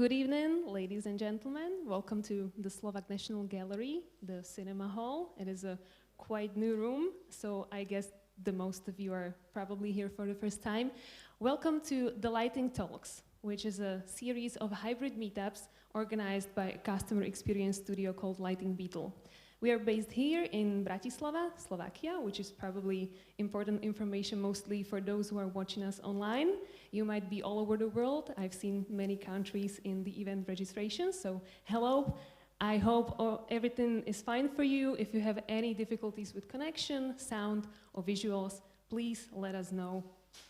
Good evening, ladies and gentlemen. Welcome to the Slovak National Gallery, the cinema hall. It is a quite new room, so I guess the most of you are probably here for the first time. Welcome to the Lighting Talks, which is a series of hybrid meetups organized by a customer experience studio called Lighting Beetle. We are based here in Bratislava, Slovakia, which is probably important information mostly for those who are watching us online. You might be all over the world. I've seen many countries in the event registration, so hello. I hope everything is fine for you. If you have any difficulties with connection, sound, or visuals, please let us know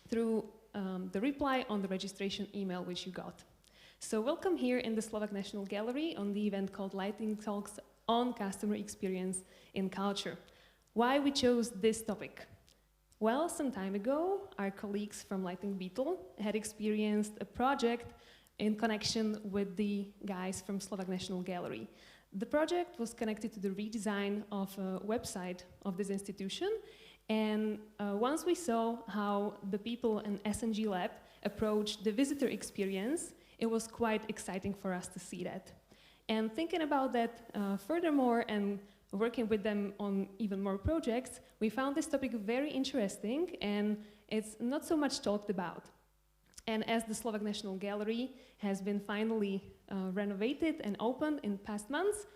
through the reply on the registration email which you got. So welcome here in the Slovak National Gallery on the event called Lighting Talks on Customer Experience in Culture. Why we chose this topic? Well, some time ago, our colleagues from Lighting Beetle had experienced a project in connection with the guys from Slovak National Gallery. The project was connected to the redesign of a website of this institution, and once we saw how the people in SNG Lab approached the visitor experience, it was quite exciting for us to see that. And thinking about that furthermore and working with them on even more projects, we found this topic very interesting, and it's not so much talked about. And as the Slovak National Gallery has been finally renovated and opened in past months,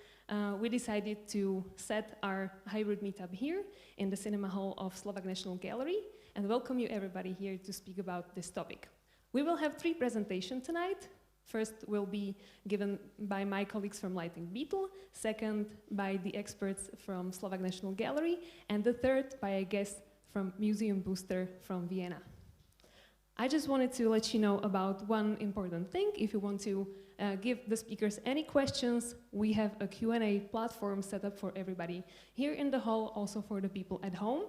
we decided to set our hybrid meetup here in the cinema hall of Slovak National Gallery and welcome you everybody here to speak about this topic. We will have 3 presentations tonight. First will be given by my colleagues from Lighting Beetle, second by the experts from Slovak National Gallery, and the third by a guest from Museum Booster from Vienna. I just wanted to let you know about one important thing. If you want to give the speakers any questions, we have a Q&A platform set up for everybody here in the hall, also for the people at home.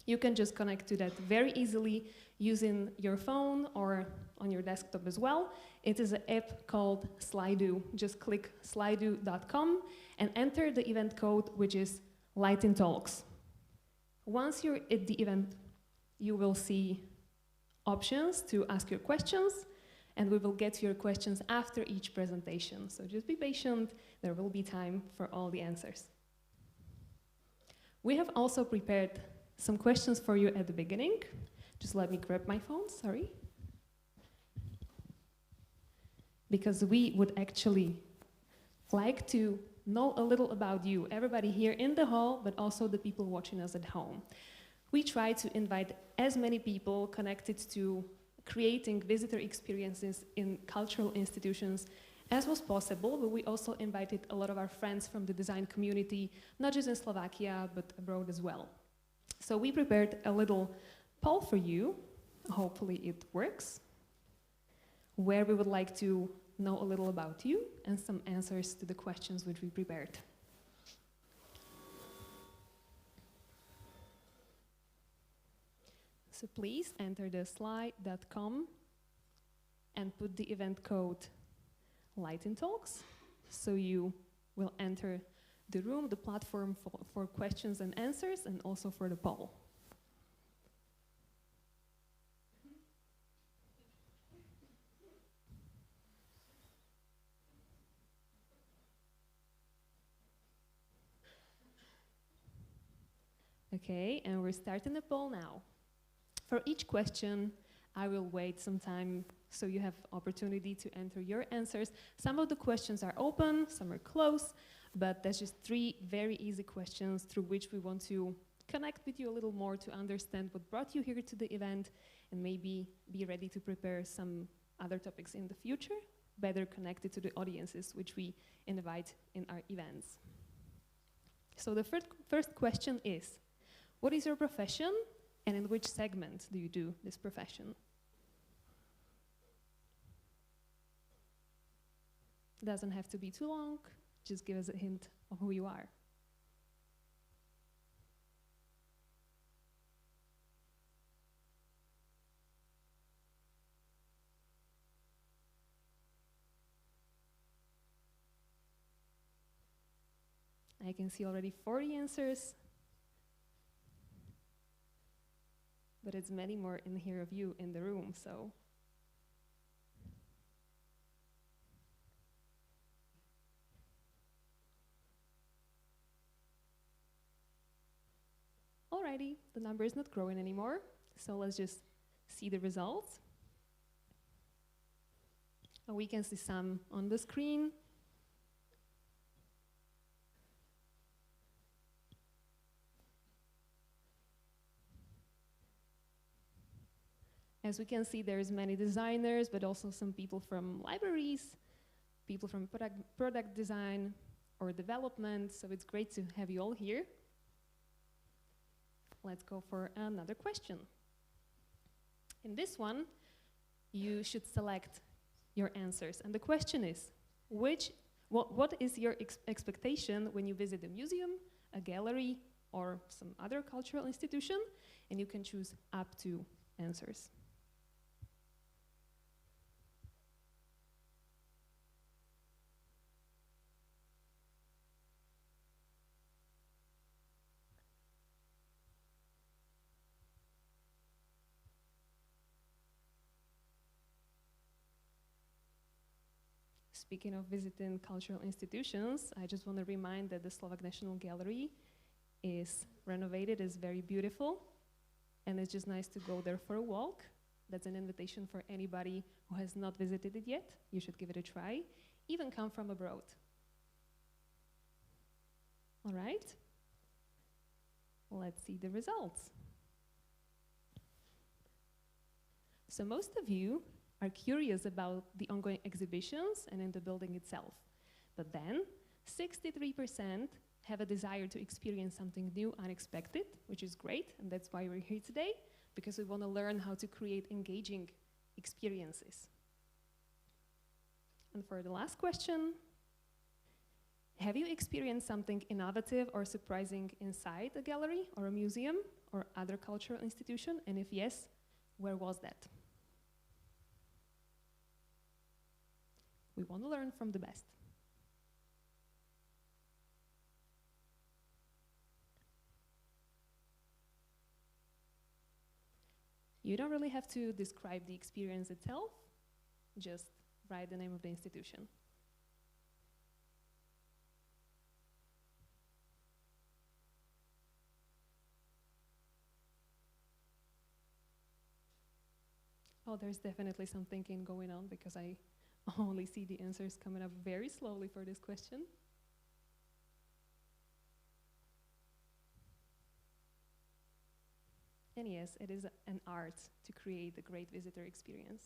You can just connect to that very easily using your phone or on your desktop as well. It is an app called Slido. Just click slido.com and enter the event code, which is Lighting Talks. Once you're at the event, you will see options to ask your questions, and we will get to your questions after each presentation. So just be patient, there will be time for all the answers. We have also prepared some questions for you at the beginning. Just let me grab my phone, sorry. Because we would actually like to know a little about you, everybody here in the hall, but also the people watching us at home. We try to invite as many people connected to creating visitor experiences in cultural institutions as was possible, but we also invited a lot of our friends from the design community, not just in Slovakia, but abroad as well. So we prepared a little poll for you, hopefully it works, where we would like to know a little about you and some answers to the questions which we prepared. So please enter the slide.com and put the event code Lighting Talks, so you will enter the room, the platform for questions and answers, and also for the poll. Okay, and we're starting the poll now. For each question, I will wait some time so you have opportunity to enter your answers. Some of the questions are open, some are closed, but that's just 3 very easy questions through which we want to connect with you a little more to understand what brought you here to the event and maybe be ready to prepare some other topics in the future, better connected to the audiences which we invite in our events. So the first question is, what is your profession? And in which segment do you do this profession? Doesn't have to be too long, just give us a hint of who you are. I can see already 40 answers. But it's many more in here of you in the room, so Alrighty, the number is not growing anymore, so let's just see the results. We can see some on the screen. As we can see, there's many designers, but also some people from libraries, people from product design or development, so it's great to have you all here. Let's go for another question. In this one, you should select your answers. And the question is, what is your expectation when you visit a museum, a gallery, or some other cultural institution? And you can choose up to answers. Speaking of visiting cultural institutions, I just want to remind that the Slovak National Gallery is renovated, is very beautiful, and it's just nice to go there for a walk. That's an invitation for anybody who has not visited it yet. You should give it a try, even come from abroad. All right, let's see the results. So most of you are curious about the ongoing exhibitions and in the building itself. But then 63% have a desire to experience something new, unexpected, which is great, and that's why we're here today, because we want to learn how to create engaging experiences. And for the last question, have you experienced something innovative or surprising inside a gallery or a museum or other cultural institution? And if yes, where was that? We want to learn from the best. You don't really have to describe the experience itself, just write the name of the institution. Oh, there's definitely some thinking going on because I only see the answers coming up very slowly for this question. And yes, it is an art to create a great visitor experience.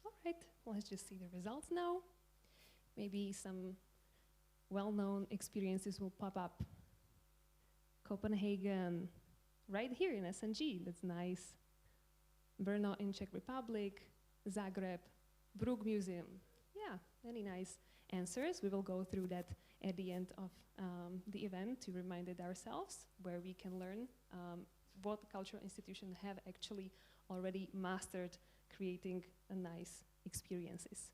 All right, let's just see the results now. Maybe some well-known experiences will pop up. Copenhagen, right here in SNG, that's nice. Brno in Czech Republic, Zagreb, Brugge Museum. Yeah, many nice answers. We will go through that at the end of the event to remind it ourselves, where we can learn what cultural institutions have actually already mastered creating a nice experiences.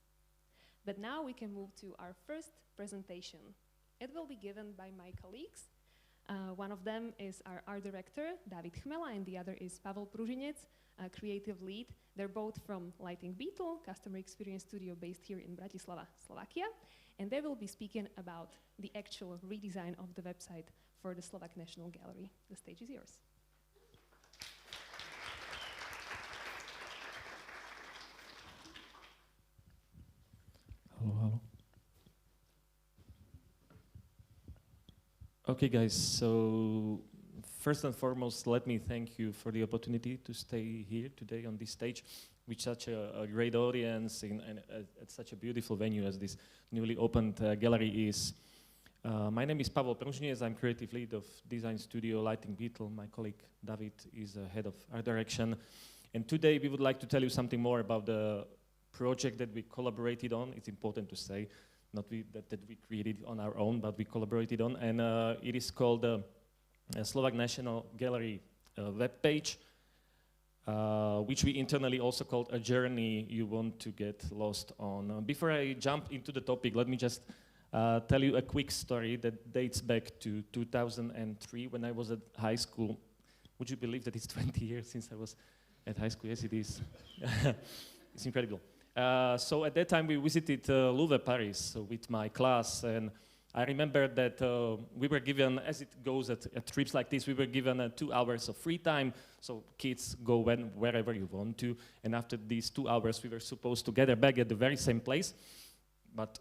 But now we can move to our first presentation. It will be given by my colleagues. One of them is our art director, Chmela, and the other is Pavol Pružinec, creative lead. They're both from Lighting Beetle, customer experience studio based here in Bratislava, Slovakia. And they will be speaking about the actual redesign of the website for the Slovak National Gallery. The stage is yours. Hello. Okay, guys, so first and foremost, let me thank you for the opportunity to stay here today on this stage with such a great audience and at such a beautiful venue as this newly opened gallery is. My name is Pavol Pružinec. I'm creative lead of design studio Lighting Beetle. My colleague David is head of art direction. And today we would like to tell you something more about the project that we collaborated on. It's important to say, not that we created on our own, but we collaborated on. And it is called the Slovak National Gallery webpage, which we internally also called a journey you want to get lost on. Before I jump into the topic, let me just tell you a quick story that dates back to 2003 when I was at high school. Would you believe that it's 20 years since I was at high school? Yes, it is. It's incredible. So at that time we visited Louvre, Paris with my class, and I remember that we were given, as it goes at trips like this, we were given 2 hours of free time, so kids go wherever you want to, and after these 2 hours we were supposed to gather back at the very same place, but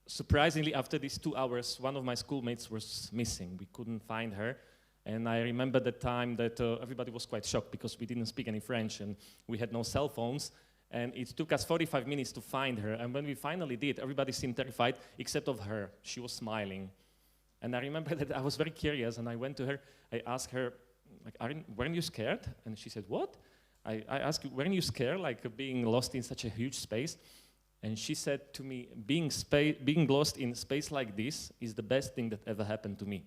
surprisingly after these 2 hours one of my schoolmates was missing. We couldn't find her, and I remember the time that everybody was quite shocked because we didn't speak any French and we had no cell phones. And it took us 45 minutes to find her. And when we finally did, everybody seemed terrified, except of her. She was smiling. And I remember that I was very curious, and I went to her. I asked her, like, weren't you scared? And she said, what? I asked, weren't you scared, like being lost in such a huge space? And she said to me, being lost in space like this is the best thing that ever happened to me.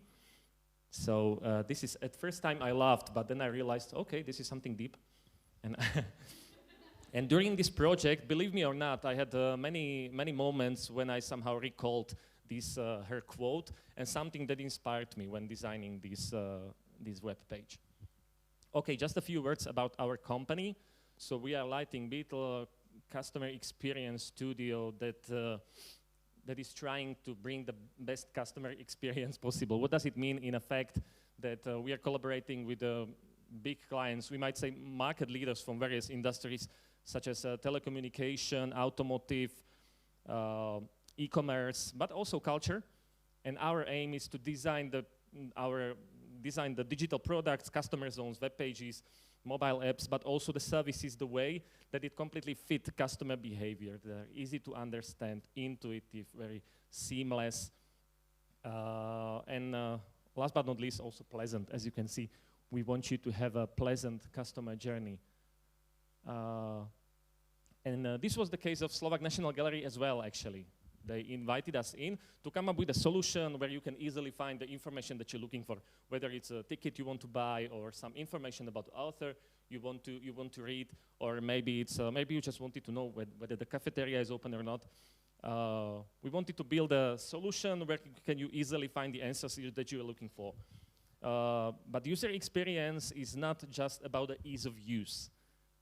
So this is, at first time I laughed, but then I realized, okay, this is something deep. And and during this project, believe me or not, I had many moments when I somehow recalled this her quote and something that inspired me when designing this web page. Okay, just a few words about our company. So we are Lighting Beetle, a customer experience studio that is trying to bring the best customer experience possible. What does it mean in effect? That we are collaborating with big clients, we might say market leaders from various industries, such as telecommunication, automotive, e-commerce, but also culture. And our aim is to design the digital products, customer zones, web pages, mobile apps, but also the services the way that it completely fit customer behavior. They're easy to understand, intuitive, very seamless, and last but not least, also pleasant. As you can see, we want you to have a pleasant customer journey. And this was the case of Slovak National Gallery as well, actually. They invited us in to come up with a solution where you can easily find the information that you're looking for, whether it's a ticket you want to buy or some information about the author you want to read, or maybe it's maybe you just wanted to know whether the cafeteria is open or not. We wanted to build a solution where you easily find the answers that you are looking for. But user experience is not just about the ease of use.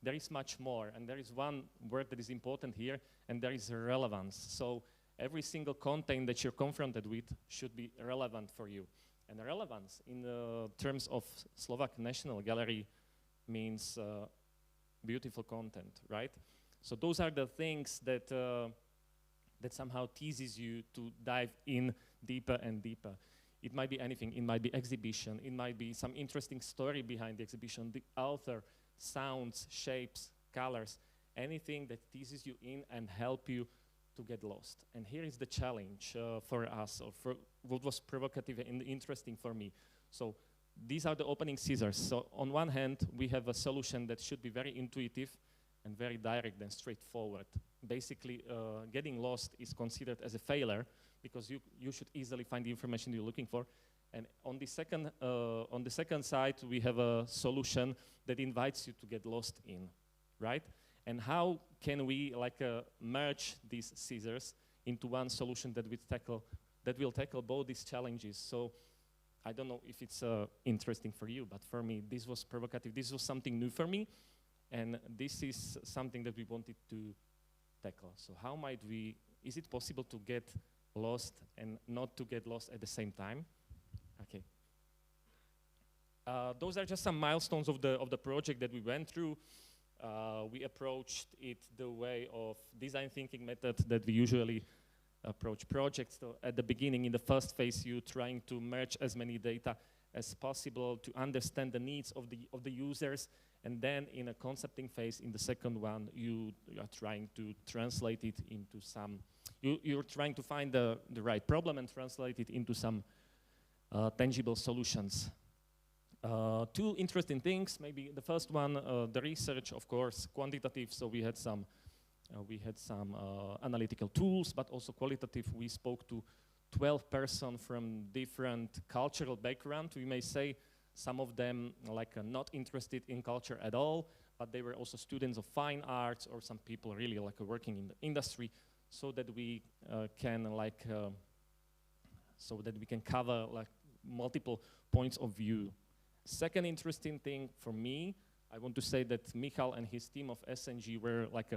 There is much more, and there is one word that is important here, and there is relevance. So every single content that you're confronted with should be relevant for you. And relevance in terms of Slovak National Gallery means beautiful content, right? So those are the things that that somehow teases you to dive in deeper and deeper. It might be anything. It might be exhibition. It might be some interesting story behind the exhibition, the author, sounds, shapes, colors, anything that teases you in and help you to get lost. And here is the challenge for us, or for what was provocative and interesting for me. So these are the opening scissors. So on one hand, we have a solution that should be very intuitive and very direct and straightforward. Basically, getting lost is considered as a failure because you should easily find the information you're looking for. And on the second side, we have a solution that invites you to get lost in, right? And how can we merge these scissors into one solution that will tackle both these challenges? So I don't know if it's interesting for you, but for me, this was provocative. This was something new for me, and this is something that we wanted to tackle. So how might we? Is it possible to get lost and not to get lost at the same time? Okay. Those are just some milestones of the project that we went through. We approached it the way of design thinking method that we usually approach projects. So at the beginning, in the first phase, you're trying to merge as many data as possible to understand the needs of the users, and then in a concepting phase, in the second one, you are trying to translate it into some. You're trying to find the right problem and translate it into some tangible solutions. Two interesting things. Maybe the first one, the research, of course, quantitative. So we had some analytical tools, but also qualitative. We spoke to 12 persons from different cultural background. We may say some of them not interested in culture at all, but they were also students of fine arts or some people really working in the industry. so that we can cover like multiple points of view. Second interesting thing for me, I want to say that Michal and his team of SNG were like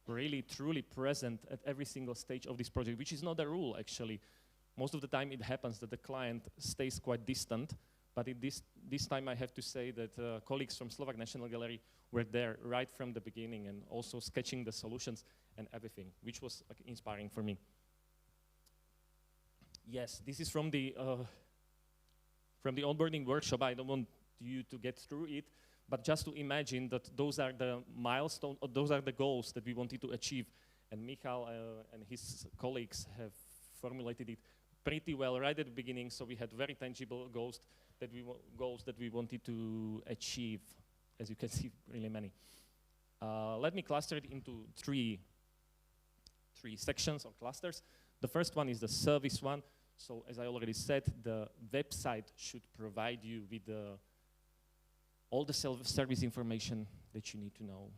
really truly present at every single stage of this project, which is not a rule actually. Most of the time it happens that the client stays quite distant, but this time I have to say that colleagues from Slovak National Gallery were there right from the beginning and also sketching the solutions and everything, which was like, inspiring for me. Yes, this is from the onboarding workshop. I don't want you to get through it, but just to imagine that those are the milestones, or those are the goals that we wanted to achieve. And Michal and his colleagues have formulated it pretty well right at the beginning, so we had very tangible goals that we wanted to achieve. As you can see, really many. Let me cluster it into three sections or clusters. The first one is the service one. So as I already said, the website should provide you with all the self-service information that you need to know.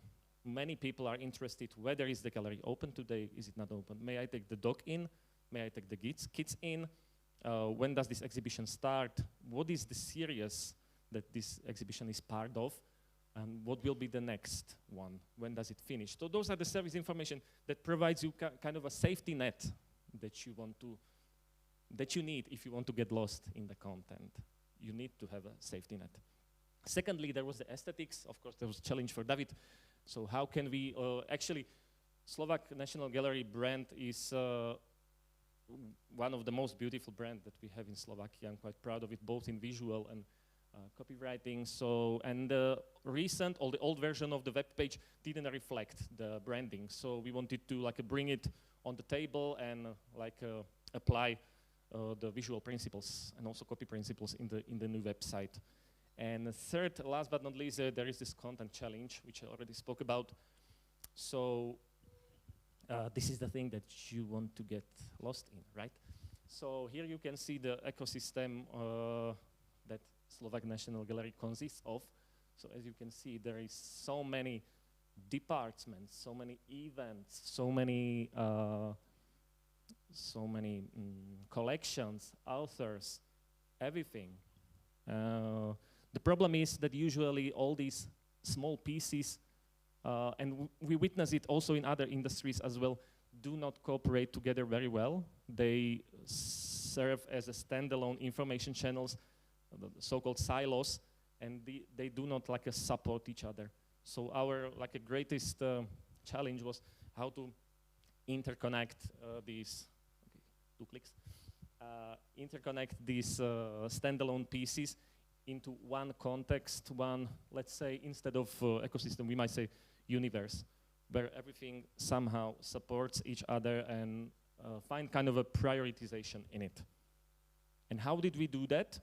Many people are interested, whether is the gallery open today, is it not open? May I take the dog in? May I take the kids in? When does this exhibition start? What is the series that this exhibition is part of? And what will be the next one? When does it finish? So those are the service information that provides you kind of a safety net that you need if you want to get lost in the content. You need to have a safety net. Secondly, there was the aesthetics. Of course, there was a challenge for David. So how can we, actually, Slovak National Gallery brand is one of the most beautiful brands that we have in Slovakia. I'm quite proud of it, both in visual and copywriting. So, and the old version of the web page didn't reflect the branding. So we wanted to like bring it on the table and apply the visual principles and also copy principles in the new website. And third, last but not least, there is this content challenge, which I already spoke about. So this is the thing that you want to get lost in, right? So here you can see the ecosystem that Slovak National Gallery consists of. So as you can see, there is so many departments, so many events, so many collections, authors, everything. The problem is that usually all these small pieces, and we witness it also in other industries as well, do not cooperate together very well. They serve as a standalone information channels, the so-called silos, and they do not support each other. So our greatest challenge was how to interconnect these. Okay, 2 clicks. Interconnect these standalone pieces into one context, let's say, instead of ecosystem, we might say universe, where everything somehow supports each other and find kind of a prioritization in it. And how did we do that?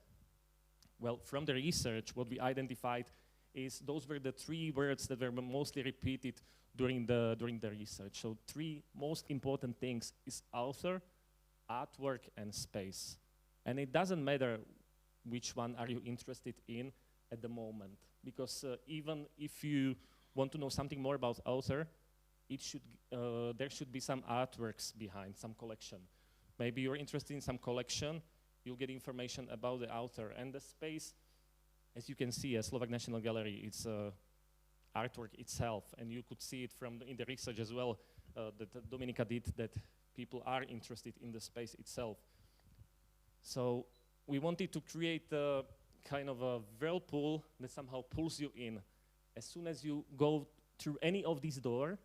Well, from the research, what we identified is those were the 3 words that were mostly repeated during the research. So 3 most important things is author, artwork, and space. And it doesn't matter which one are you interested in at the moment, because even if you want to know something more about author, there should be some artworks behind, some collection. Maybe you're interested in some collection, you'll get information about the author. And the space, as you can see, at Slovak National Gallery, it's artwork itself, and you could see it in the research as well that Dominika did, that people are interested in the space itself. So we wanted to create a kind of a whirlpool that somehow pulls you in. As soon as you go through any of these doors,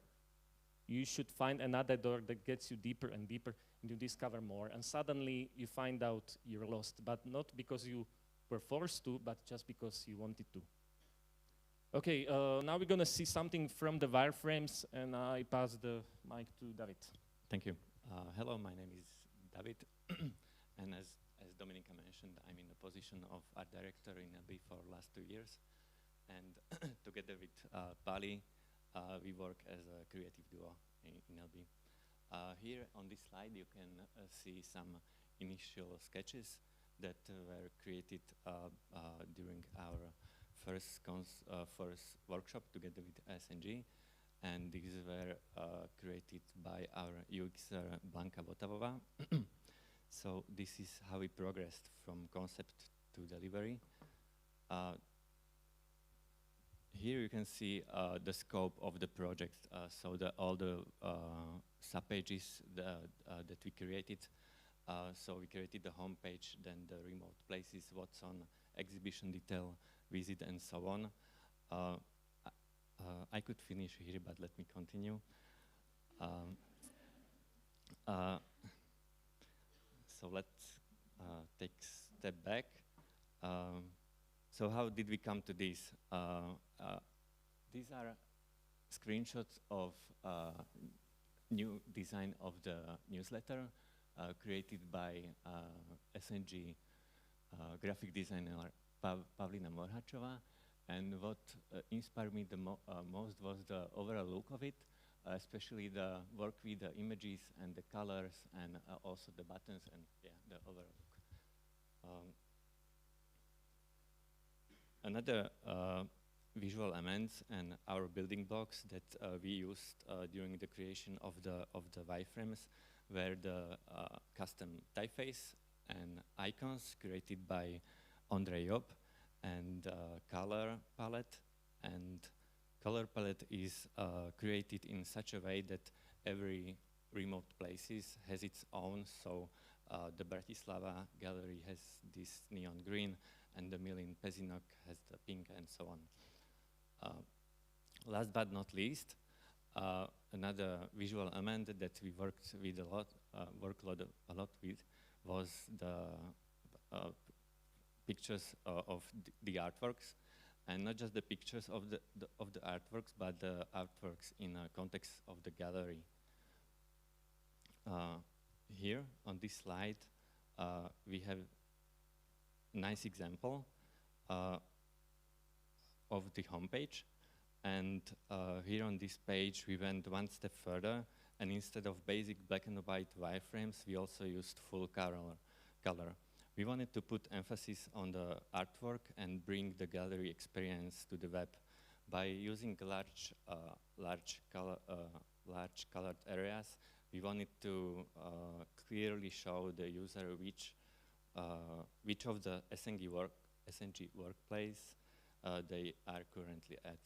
you should find another door that gets you deeper and deeper, and you discover more. And suddenly you find out you're lost, but not because you were forced to, but just because you wanted to. Okay, now we're gonna see something from the wireframes, and I pass the mic to David. Thank you. Hello, my name is David, and as Dominika mentioned, I'm in the position of art director in LB for the last 2 years, and together with Bali, we work as a creative duo in LB. Here on this slide, you can see some initial sketches that were created during our first workshop together with SNG, and these were created by our UXer Blanka Votavova. So this is how we progressed from concept to delivery. Here you can see the scope of the project. So all the subpages that we created. So we created the homepage, then the remote places, what's on, exhibition detail, visit, and so on. I could finish here, but let me continue. So let's take a step back. So how did we come to this? These are screenshots of new design of the newsletter created by SNG graphic designer Pavlina Morhačová. And what inspired me the most was the overall look of it, especially the work with the images and the colors and also the buttons and the overall look. Another visual elements and our building blocks that we used during the creation of the wireframes were the custom typeface and icons created by Ondrej Job, and color palette. And color palette is created in such a way that every remote places has its own. So the Bratislava gallery has this neon green, and the mill in Pezinok has the pink, and so on. Last but not least, another visual element that we worked with a lot with was the pictures of the artworks, and not just the pictures of the artworks, but the artworks in a context of the gallery. Here on this slide, we have a nice example of the homepage. And here on this page, we went one step further, and instead of basic black and white wireframes, we also used full color. We wanted to put emphasis on the artwork and bring the gallery experience to the web by using large colored areas. We wanted to clearly show the user which of the SNG workplace they are currently at.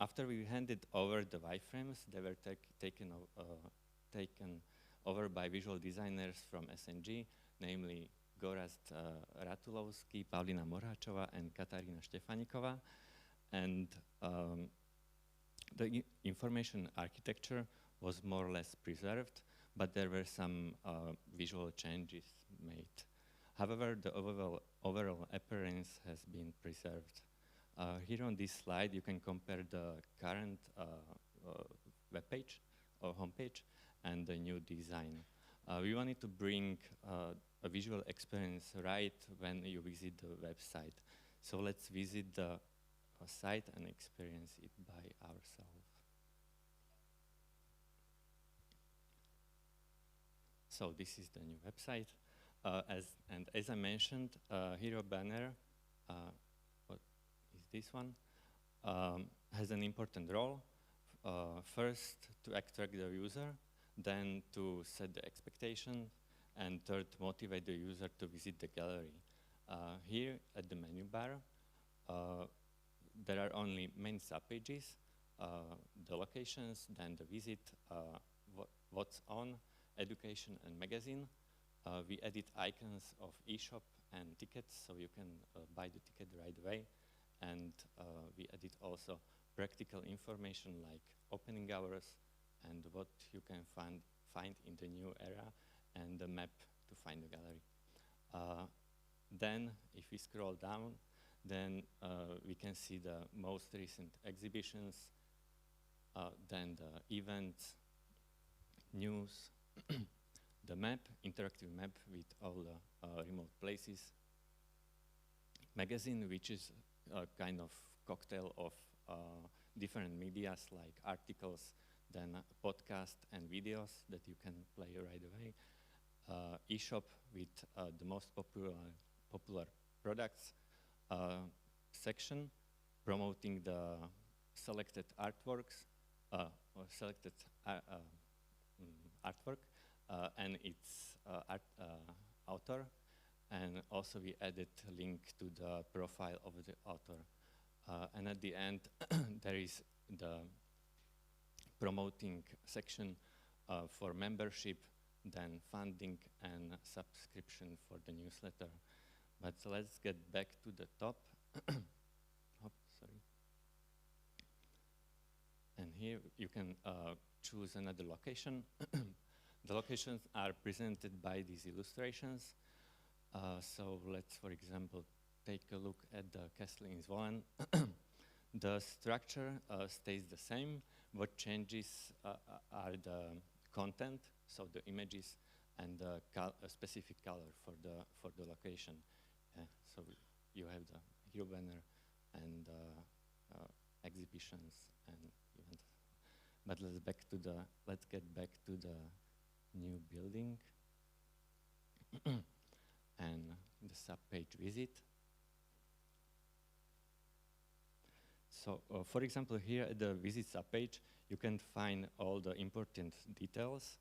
After we handed over the wireframes, they were taken over by visual designers from SNG, namely Gorazd Ratulovský, Pavlina Morhačová, and Katarína Štefániková. And the information architecture was more or less preserved, but there were some visual changes made. However, the overall appearance has been preserved. Here on this slide, you can compare the current web page or homepage and the new design. We wanted to bring a visual experience right when you visit the website. So let's visit the site and experience it by ourselves. So this is the new website. As I mentioned, Hero Banner, what is this one, has an important role. First, to attract the user, then to set the expectation, and third, motivate the user to visit the gallery. Here at the menu bar, there are only main subpages, the locations, then the visit, what's on, education and magazine. We added icons of eShop and tickets, so you can buy the ticket right away. And we added also practical information like opening hours and what you can find in the new era, and the map to find the gallery. Then, if we scroll down, then we can see the most recent exhibitions, then the events, news, the map, interactive map with all the remote places, magazine, which is a kind of cocktail of different medias like articles, then podcast and videos that you can play right away, eShop with the most popular products section, promoting the selected artworks or selected artwork and its author, and also we added a link to the profile of the author. And at the end, there is the promoting section for membership, then funding and subscription for the newsletter. But let's get back to the top. Sorry. And here you can choose another location. The locations are presented by these illustrations. So let's, for example, take a look at the castle in Zvolen. The structure stays the same. What changes are the content, so the images, and the specific color for the location. So you have the hero banner and exhibitions and events. But let's get back to the new building and the sub-page visit. So, for example, here at the visit sub-page, you can find all the important details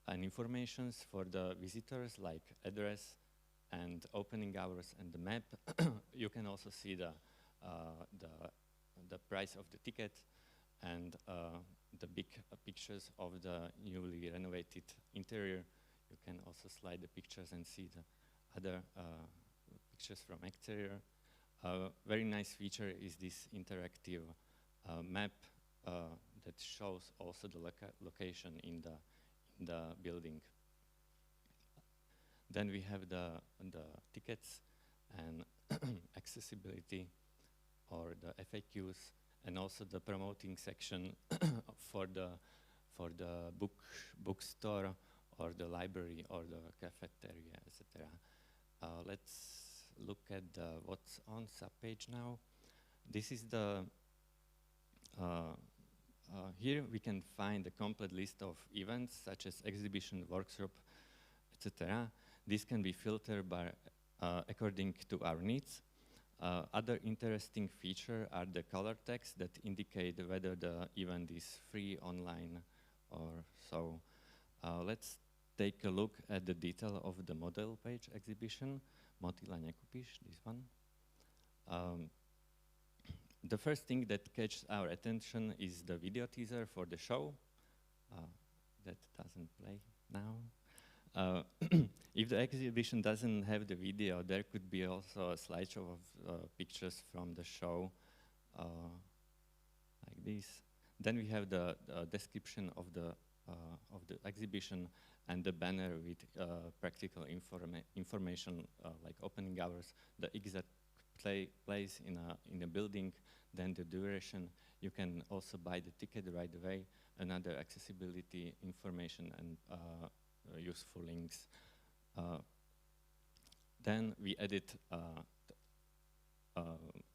and informations for the visitors, like address and opening hours and the map. You can also see the price of the ticket and the big pictures of the newly renovated interior. You can also slide the pictures and see the other pictures from exterior. Very nice feature is this interactive map that shows also the location in the building. Then we have the tickets and accessibility, or the FAQs, and also the promoting section for the bookstore or the library or the cafeteria, etc. Let's look at what's on subpage now. This is the here we can find a complete list of events such as exhibition, workshop, etc. This can be filtered by according to our needs. Other interesting feature are the color text that indicate whether the event is free, online, or so. Let's take a look at the detail of the model page exhibition. Motýla nekúpiš, this one. The first thing that catches our attention is the video teaser for the show. That doesn't play now. If the exhibition doesn't have the video, there could be also a slideshow of pictures from the show, like this. Then we have the description of the exhibition and the banner with practical information like opening hours, the exact place in a building, then the duration. You can also buy the ticket right away, another accessibility information and useful links. Then we added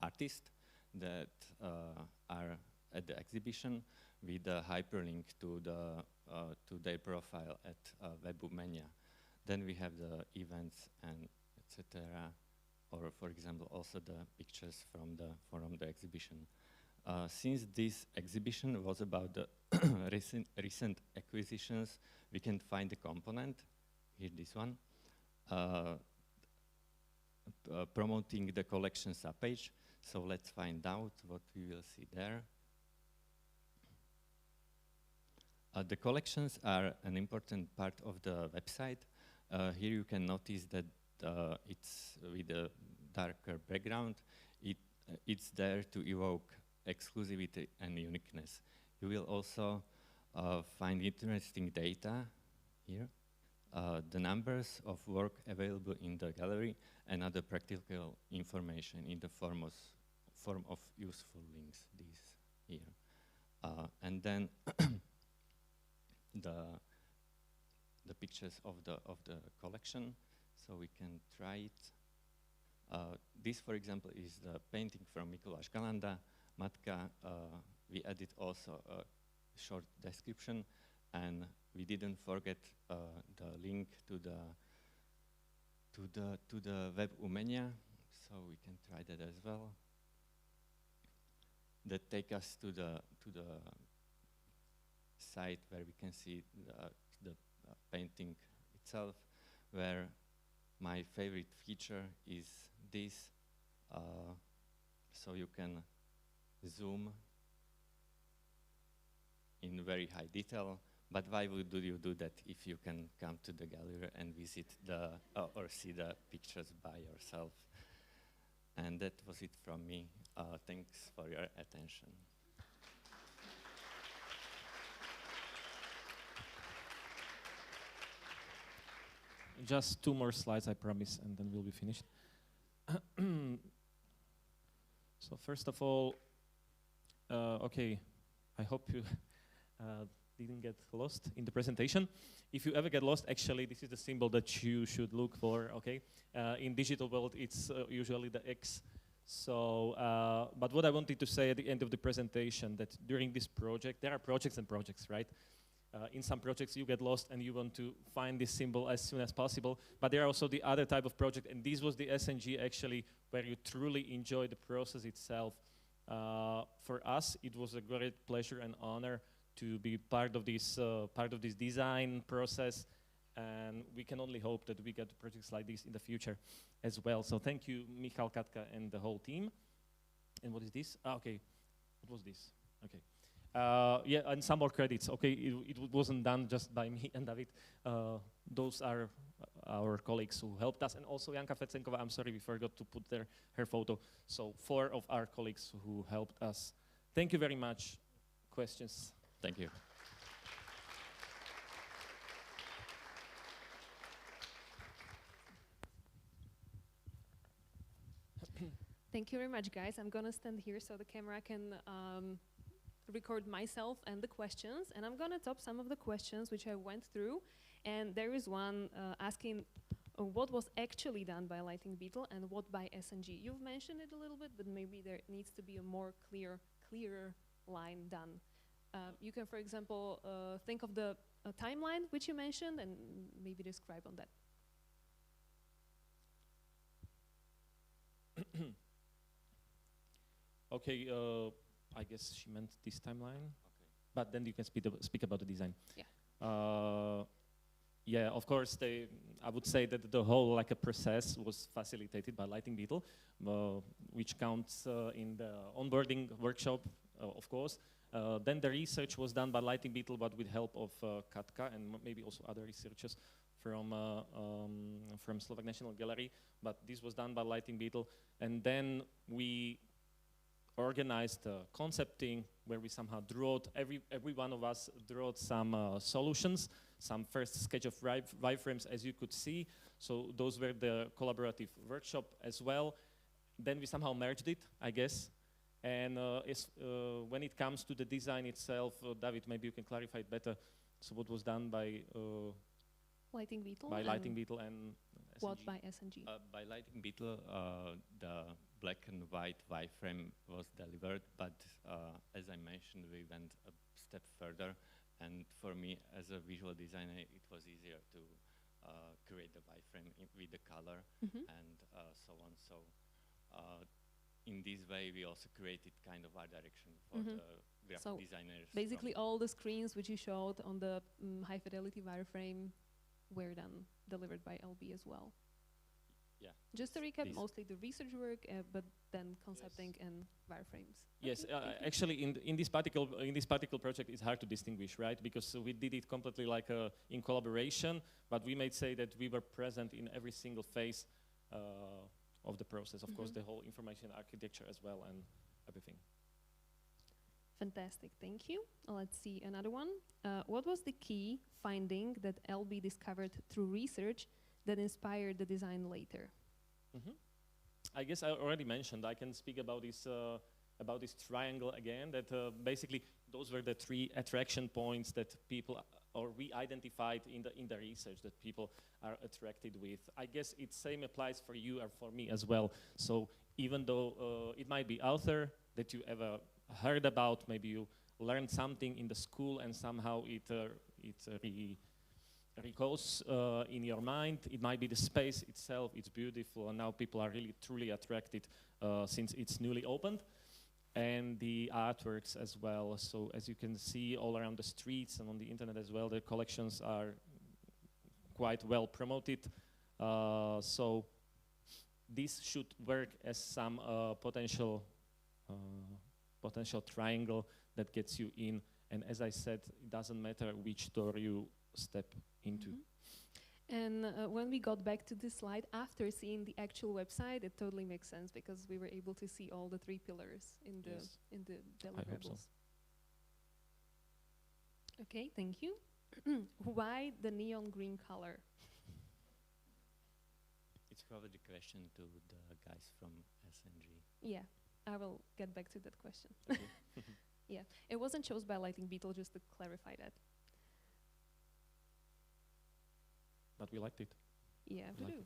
artists that are at the exhibition with a hyperlink to their profile at Widmann. Then we have the events and etc. Or, for example, also the pictures from the exhibition. Since this exhibition was about the recent acquisitions, we can find the component, here this one, promoting the collection subpage. So let's find out what we will see there. The collections are an important part of the website. Here you can notice that it's with a darker background. It's there to evoke exclusivity and uniqueness. You will also find interesting data here, the numbers of work available in the gallery, and other practical information in the form of useful links. These here, and then the pictures of the collection, so we can try it. This, for example, is the painting from Mikuláš Galanda, Matka. We added also a short description, and we didn't forget the link to the web umenia, so we can try that as well. that take us to the site where we can see the painting itself, where my favorite feature is this, so you can zoom in very high detail. But why would you do that if you can come to the gallery and visit or see the pictures by yourself? And that was it from me. Thanks for your attention. Just 2 more slides, I promise, and then we'll be finished. So first of all, okay, I hope you didn't get lost in the presentation. If you ever get lost, actually, this is the symbol that you should look for, okay? In digital world, it's usually the X. So, but what I wanted to say at the end of the presentation, that during this project, there are projects and projects, right? In some projects, you get lost and you want to find this symbol as soon as possible. But there are also the other type of project, and this was the SNG actually, where you truly enjoy the process itself. For us, it was a great pleasure and honor to be part of this design process, and we can only hope that we get projects like this in the future as well. So thank you, Michal, Katka, and the whole team. And what is this? Okay, what was this? Okay. Yeah, and some more credits. Okay, it wasn't done just by me and David. Those are our colleagues who helped us, and also Janka Fetsenkova. I'm sorry, we forgot to put her photo. So 4 of our colleagues who helped us. Thank you very much. Questions? Thank you. Thank you very much, guys. I'm gonna stand here so the camera can record myself and the questions, and I'm gonna top some of the questions which I went through. And there is one asking what was actually done by Lighting Beetle and what by SNG. You've mentioned it a little bit, but maybe there needs to be a more clearer line done. You can, for example, think of the timeline which you mentioned and maybe describe on that. Okay, I guess she meant this timeline, okay. But then you can speak about the design. Yeah. Yeah, of course, I would say that the whole process was facilitated by Lighting Beetle, which counts in the onboarding workshop, of course. Then the research was done by Lighting Beetle, but with help of Katka and maybe also other researchers from Slovak National Gallery. But this was done by Lighting Beetle, and then we organized concepting, where we somehow drew every one of us drew some solutions, some first sketch of wireframes, as you could see. So those were the collaborative workshop as well. Then we somehow merged it, I guess. And when it comes to the design itself, David, maybe you can clarify it better. So what was done by Lighting Beetle? By Lighting Beetle and SNG. What by SNG? By Lighting Beetle, the black and white wireframe was delivered, but as I mentioned, we went a step further. And for me, as a visual designer, it was easier to create the wireframe with the color and so on. So in this way, we also created kind of art direction for the graphic designers. Basically, all the screens which you showed on the high fidelity wireframe were then delivered by LB as well. Yeah. Just to recap, mostly the research work, but then concepting and wireframes. Yes, actually, in this particular project, it's hard to distinguish, right? Because we did it completely in collaboration, but we may say that we were present in every single phase of the process. Of course, the whole information architecture as well and everything. Fantastic, thank you. Let's see another one. What was the key finding that LB discovered through research that inspired the design later? I guess I already mentioned. I can speak about this triangle again. That basically those were the 3 attraction points that people or we identified in the research that people are attracted with. I guess it same applies for you or for me as well. So even though it might be author that you ever heard about, maybe you learned something in the school and somehow it recalls in your mind. It might be the space itself, it's beautiful, and now people are really truly attracted since it's newly opened. and the artworks as well. So as you can see all around the streets and on the internet as well, the collections are quite well promoted. So this should work as some potential triangle that gets you in. And as I said, it doesn't matter which door you step into. And when we got back to this slide, after seeing the actual website, it totally makes sense because we were able to see all the 3 pillars in the deliverables. So. Okay, thank you. Why the neon green color? It's probably the question to the guys from SNG. Yeah, I will get back to that question. Okay. Yeah, it wasn't chosen by Lighting Beetle, just to clarify that. But we liked it. Yeah, we do.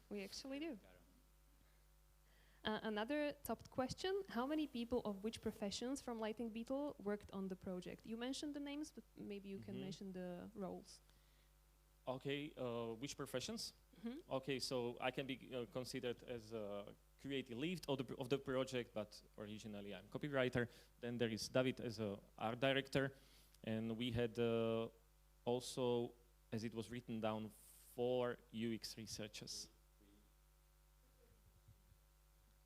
We actually do. Another top question, how many people of which professions from Lighting Beetle worked on the project? You mentioned the names, but maybe you can mention the roles. Okay, which professions? Okay, so I can be considered as a creative lead of the project, but originally I'm copywriter. Then there is David as a art director, and we had also, as it was written down, 4 UX researchers.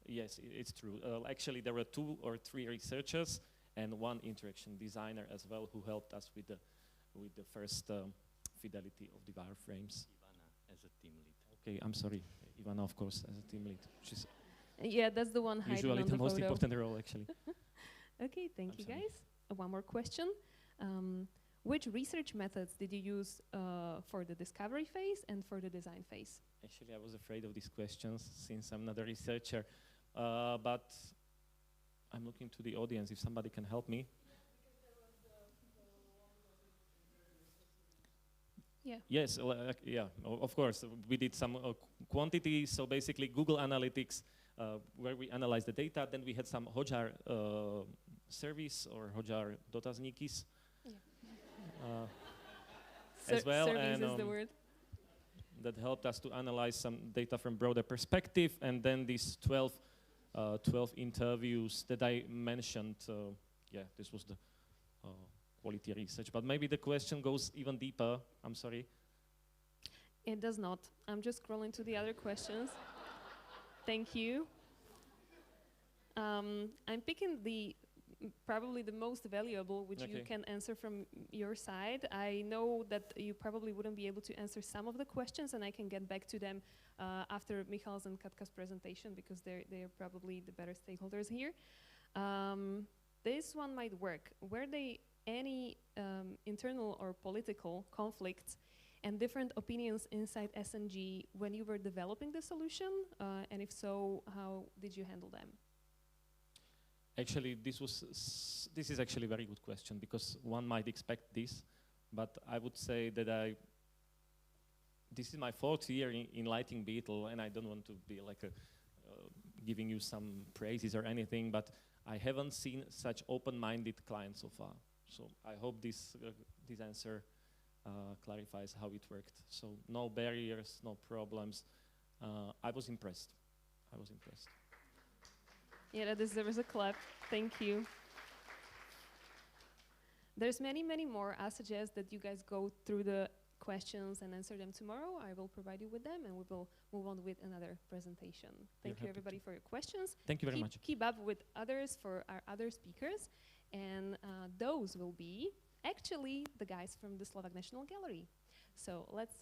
Yes, it's true. Actually, there were 2 or 3 researchers and 1 interaction designer as well, who helped us with the first fidelity of the wireframes. Ivana as a team lead. Okay, I'm sorry, Ivana, of course, as a team lead. She's yeah, that's the one hiding usually on the most photo. important role, actually. Okay, thank you, guys. One more question. Which research methods did you use for the discovery phase and for the design phase? Actually, I was afraid of these questions since I'm not a researcher, but I'm looking to the audience if somebody can help me. Yeah. Yes, yeah, of course. We did some quantity, so basically Google Analytics, where we analyzed the data. Then we had some Hotjar service or Hotjar dotazníky. As well, service and is the word. that helped us to analyze some data from broader perspective, and then these 12 interviews that I mentioned. Yeah, this was the quality research. But maybe the question goes even deeper. I'm sorry. It does not. I'm just scrolling to the other questions. Thank you. I'm picking probably the most valuable, which you can answer from your side. I know that you probably wouldn't be able to answer some of the questions, and I can get back to them after Michal's and Katka's presentation, because they're probably the better stakeholders here. This one might work. Were there any internal or political conflicts and different opinions inside SNG when you were developing the solution? And if so, how did you handle them? Actually, this is actually a very good question, because one might expect this, but I would say that this is my 4th year in Lighting Beetle, and I don't want to be like giving you some praises or anything, but I haven't seen such open-minded clients so far. So I hope this answer clarifies how it worked. So no barriers, no problems. I was impressed. Yeah, that deserves a clap. Thank you. There's many, many more. I suggest that you guys go through the questions and answer them tomorrow. I will provide you with them, and we will move on with another presentation. Thank you, everybody, for your questions. Thank you very much. Keep up with others for our other speakers, and those will be actually the guys from the Slovak National Gallery. So let's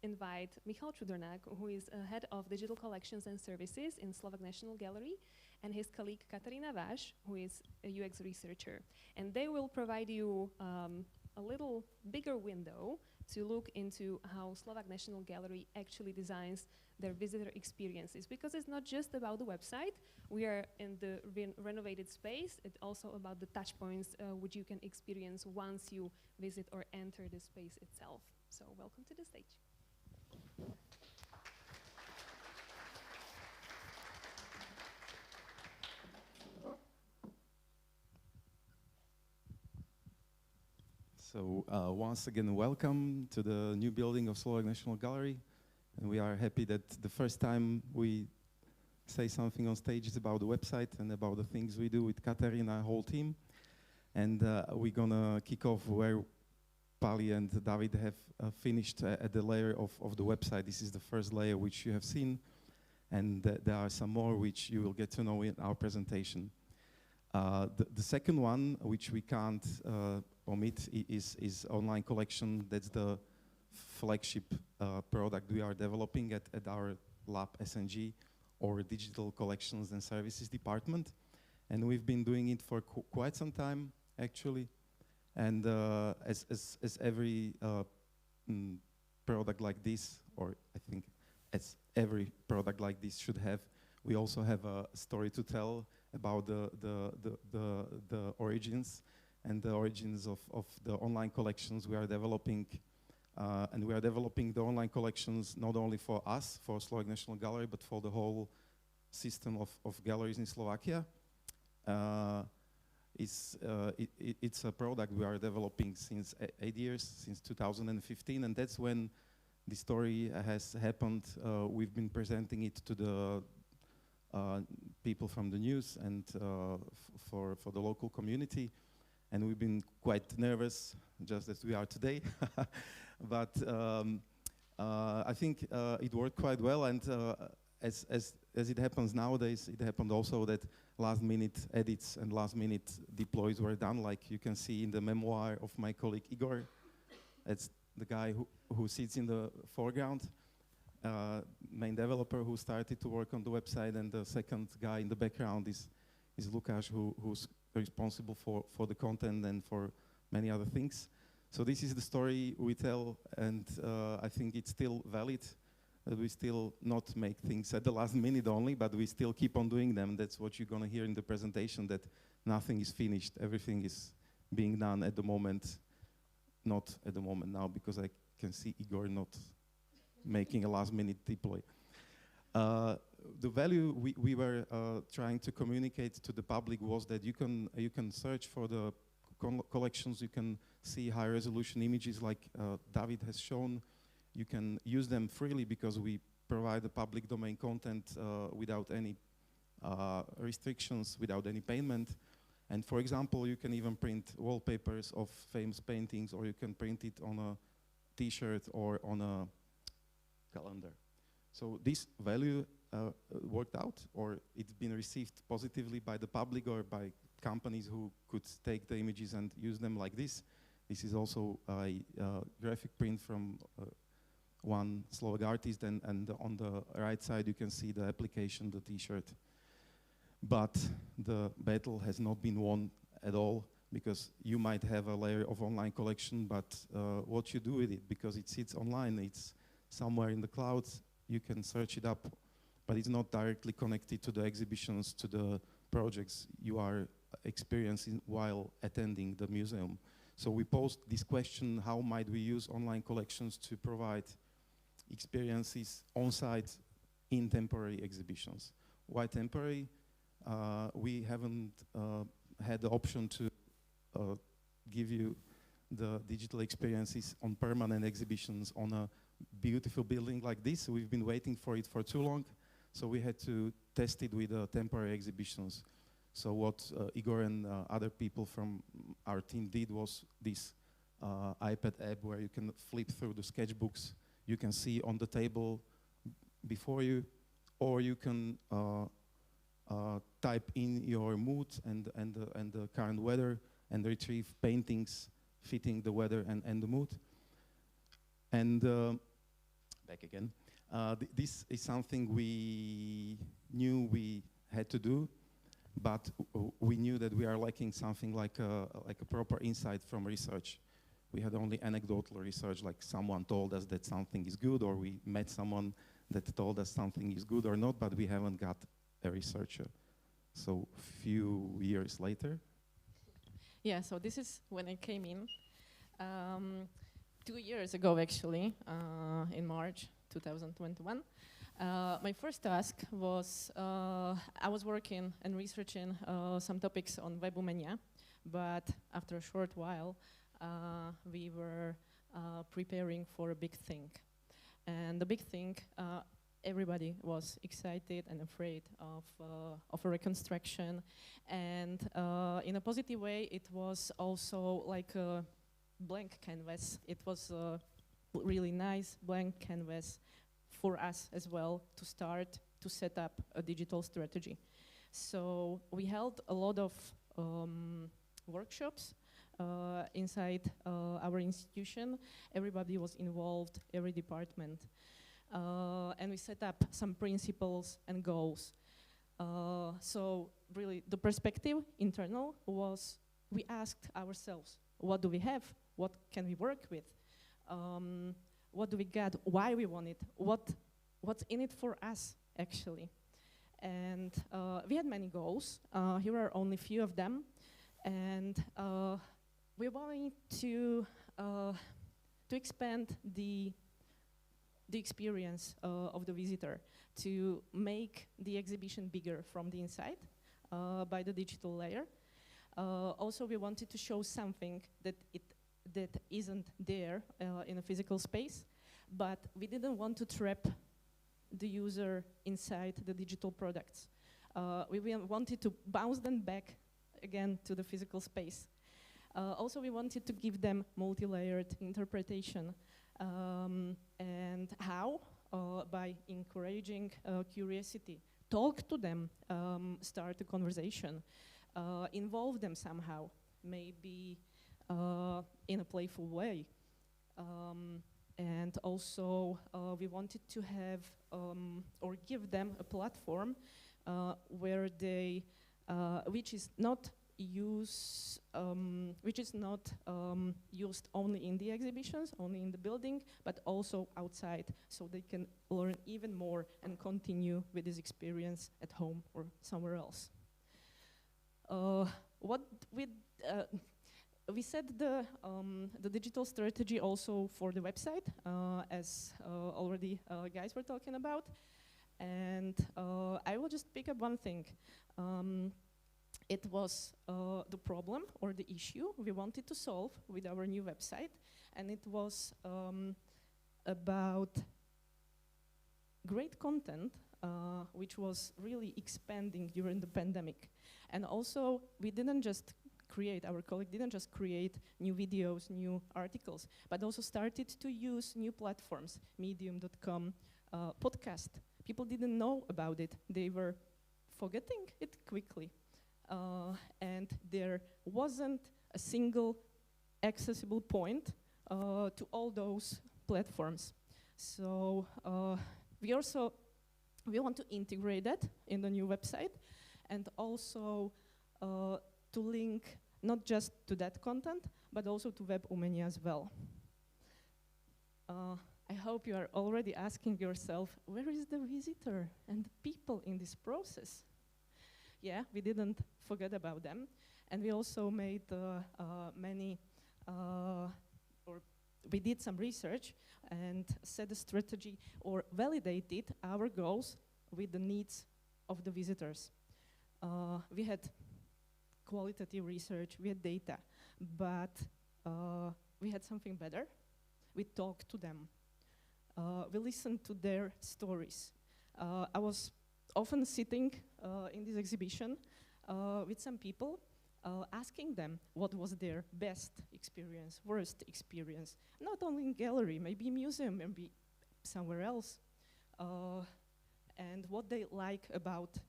invite Michal Čudrnák, who is head of digital collections and services in Slovak National Gallery, and his colleague Katarína Vass, who is a UX researcher. And they will provide you a little bigger window to look into how Slovak National Gallery actually designs their visitor experiences, because it's not just about the website. We are in the renovated space. It's also about the touch points which you can experience once you visit or enter the space itself. So welcome to the stage. So once again, welcome to the new building of Slovak National Gallery. And we are happy that the first time we say something on stage is about the website and about the things we do with Katarína, whole team. And we're gonna kick off where Pali and David have finished at the layer of the website. This is the first layer which you have seen, and there are some more which you will get to know in our presentation. The second one, which we can't omit, is online collection. That's the flagship product we are developing at our lab SNG, or Digital Collections and Services Department. And we've been doing it for quite some time, actually. And as every product like this, or I think as every product like this should have, we also have a story to tell about the origins and the origins of the online collections we are developing. And we are developing the online collections not only for us, for Slovak National Gallery, but for the whole system of galleries in Slovakia. It's a product we are developing since 8 years, since 2015, and that's when the story has happened. We've been presenting it to the people from the news and for the local community, and we've been quite nervous, just as we are today. But I think it worked quite well, and as it happens nowadays, it happened also that last-minute edits and last-minute deploys were done, like you can see in the memoir of my colleague Igor. It's the guy who sits in the foreground, main developer who started to work on the website, and the second guy in the background is Lukáš, who's responsible for the content and for many other things. So this is the story we tell, and I think it's still valid. We still not make things at the last minute only, but we still keep on doing them. That's what you're gonna hear in the presentation, that nothing is finished. Everything is being done at the moment, not at the moment now, because I can see Igor not making a last minute deploy. The value we were trying to communicate to the public was that you can search for the collections, you can see high resolution images like David has shown. You can use them freely because we provide the public domain content without any restrictions, without any payment. And for example, you can even print wallpapers of famous paintings, or you can print it on a t-shirt or on a calendar. So this value worked out, or it's been received positively by the public or by companies who could take the images and use them like this. This is also a graphic print from one Slovak artist, and on the right side you can see the application, the t-shirt. But the battle has not been won at all, because you might have a layer of online collection, but what you do with it, because it sits online, it's somewhere in the clouds, you can search it up, but it's not directly connected to the exhibitions, to the projects you are experiencing while attending the museum. So we posed this question: how might we use online collections to provide experiences on-site in temporary exhibitions? Why temporary? We haven't had the option to give you the digital experiences on permanent exhibitions on a beautiful building like this. We've been waiting for it for too long, so we had to test it with temporary exhibitions. So what Igor and other people from our team did was this iPad app where you can flip through the sketchbooks. You can see on the table before you, or you can type in your mood and the current weather and retrieve paintings fitting the weather and the mood. And back again. This is something we knew we had to do, but we knew that we are lacking something like a proper insight from research. We had only anecdotal research, like someone told us that something is good, or we met someone that told us something is good or not, but we haven't got a researcher. So few years later. Yeah, so this is when I came in. 2 years ago, actually, in March 2021. My first task was, I was working and researching some topics on Webumenia, but after a short while, we were preparing for a big thing. And the big thing, everybody was excited and afraid of a reconstruction. And in a positive way, it was also like a blank canvas. It was a really nice blank canvas for us as well to start to set up a digital strategy. So we held a lot of workshops inside our institution. Everybody was involved, every department. And we set up some principles and goals. So really the perspective, internal, was we asked ourselves, what do we have? What can we work with? What do we get? Why we want it? What's in it for us, actually? And we had many goals. Here are only a few of them. And we wanted to expand the experience of the visitor, to make the exhibition bigger from the inside by the digital layer. Also, we wanted to show something that isn't there in a physical space, but we didn't want to trap the user inside the digital products. We wanted to bounce them back again to the physical space. Also, we wanted to give them multi-layered interpretation. And how? By encouraging curiosity. Talk to them, start a conversation, involve them somehow, maybe in a playful way. And also, we wanted to have or give them a platform where they, which is not used only in the exhibitions, only in the building, but also outside, so they can learn even more and continue with this experience at home or somewhere else. We set the digital strategy also for the website, as already guys were talking about, and I will just pick up one thing. It was the problem or the issue we wanted to solve with our new website, and it was about great content, which was really expanding during the pandemic. And also, we didn't just create, our colleague didn't just create new videos, new articles, but also started to use new platforms, medium.com, podcast. People didn't know about it. They were forgetting it quickly. And there wasn't a single accessible point to all those platforms. So we want to integrate that in the new website, and also to link not just to that content, but also to Web Umenia as well. I hope you are already asking yourself, where is the visitor and the people in this process? Yeah, we didn't forget about them. And we also made we did some research and set a strategy or validated our goals with the needs of the visitors. We had qualitative research, we had data, but we had something better. We talked to them. We listened to their stories. I was often sitting in this exhibition with some people, asking them what was their best experience, worst experience, not only in gallery, maybe museum, maybe somewhere else, and what they like about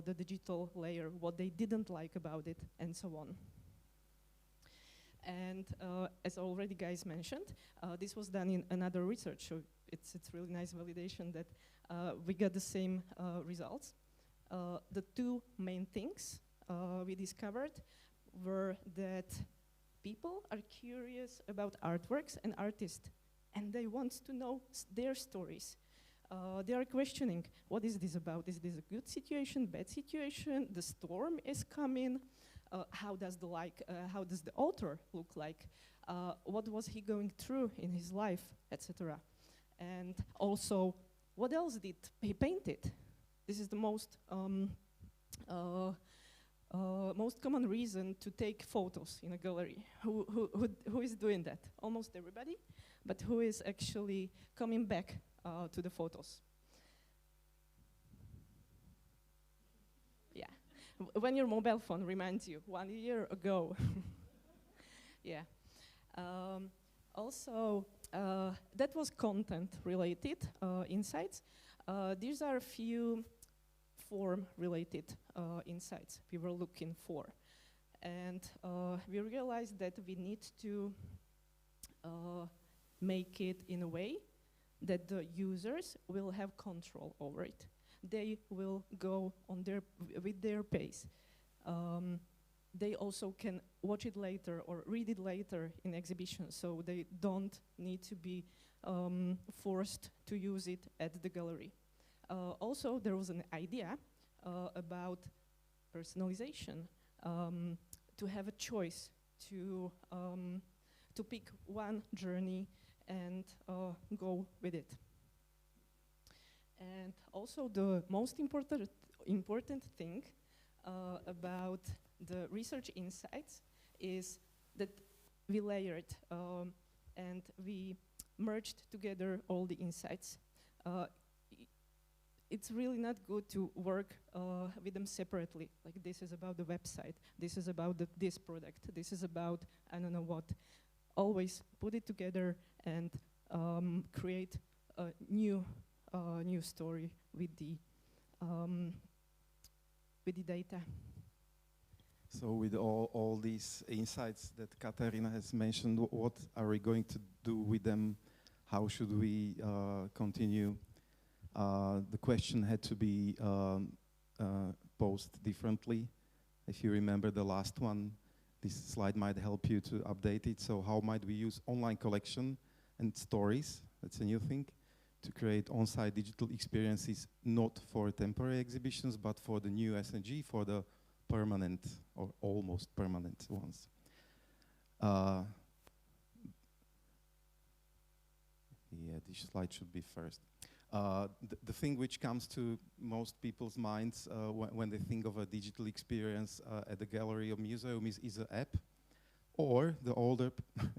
the digital layer, what they didn't like about it, and so on. And as already guys mentioned, this was done in another research, so it's really nice validation that we got the same results. The two main things we discovered were that people are curious about artworks and artists, and they want to know their stories. They are questioning, what is this about? Is this a good situation, bad situation? The storm is coming. How does the author look like? What was he going through in his life, etc. And also, what else did he painted? This is the most common reason to take photos in a gallery. Who is doing that? Almost everybody, but who is actually coming back to the photos? when your mobile phone reminds you 1 year ago. Yeah. Also, that was content-related insights. These are a few form-related insights we were looking for. And we realized that we need to make it in a way that the users will have control over it. They will go on with their pace. They also can watch it later or read it later in exhibitions, so they don't need to be forced to use it at the gallery. Also, there was an idea about personalization, to have a choice to pick one journey and go with it. And also the most important thing about the research insights is that we layered and we merged together all the insights. It's really not good to work with them separately. Like, this is about the website, this is about this product, this is about I don't know what. Always put it together and create a new story with the data. So with all these insights that Katarína has mentioned, what are we going to do with them? How should we continue? The question had to be posed differently. If you remember the last one, this slide might help you to update it. So how might we use online collection and stories, that's a new thing, to create on-site digital experiences, not for temporary exhibitions, but for the new SNG, for the permanent or almost permanent ones. Yeah, this slide should be first. The thing which comes to most people's minds when they think of a digital experience at the gallery or museum is an app, or the older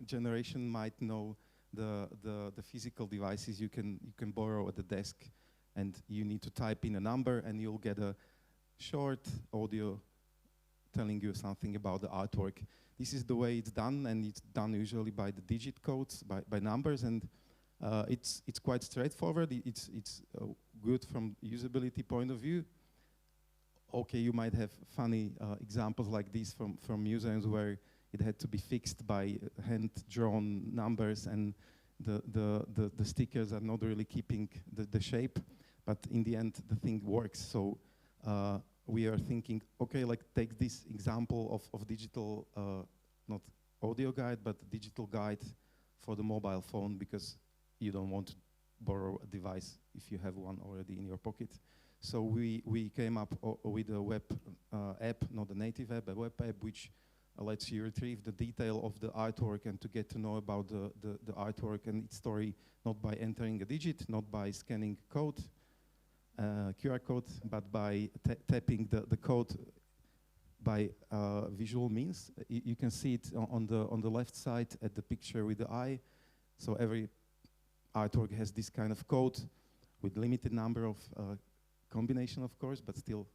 generation might know the physical devices you can borrow at the desk, and you need to type in a number and you'll get a short audio telling you something about the artwork. This is the way it's done, and it's done usually by the digit codes, by numbers, and it's quite straightforward. It's good from usability point of view. Okay, you might have funny examples like this from museums where it had to be fixed by hand-drawn numbers, and the stickers are not really keeping the shape. But in the end, the thing works. So we are thinking, okay, like take this example of digital, not audio guide, but digital guide for the mobile phone, because you don't want to borrow a device if you have one already in your pocket. So we came up with a web app, not a native app, a web app which lets you retrieve the detail of the artwork and to get to know about the artwork and its story, not by entering a digit, not by scanning code, QR code, but by tapping the code by visual means. You can see it on the left side at the picture with the eye. So every artwork has this kind of code with limited number of combination, of course, but still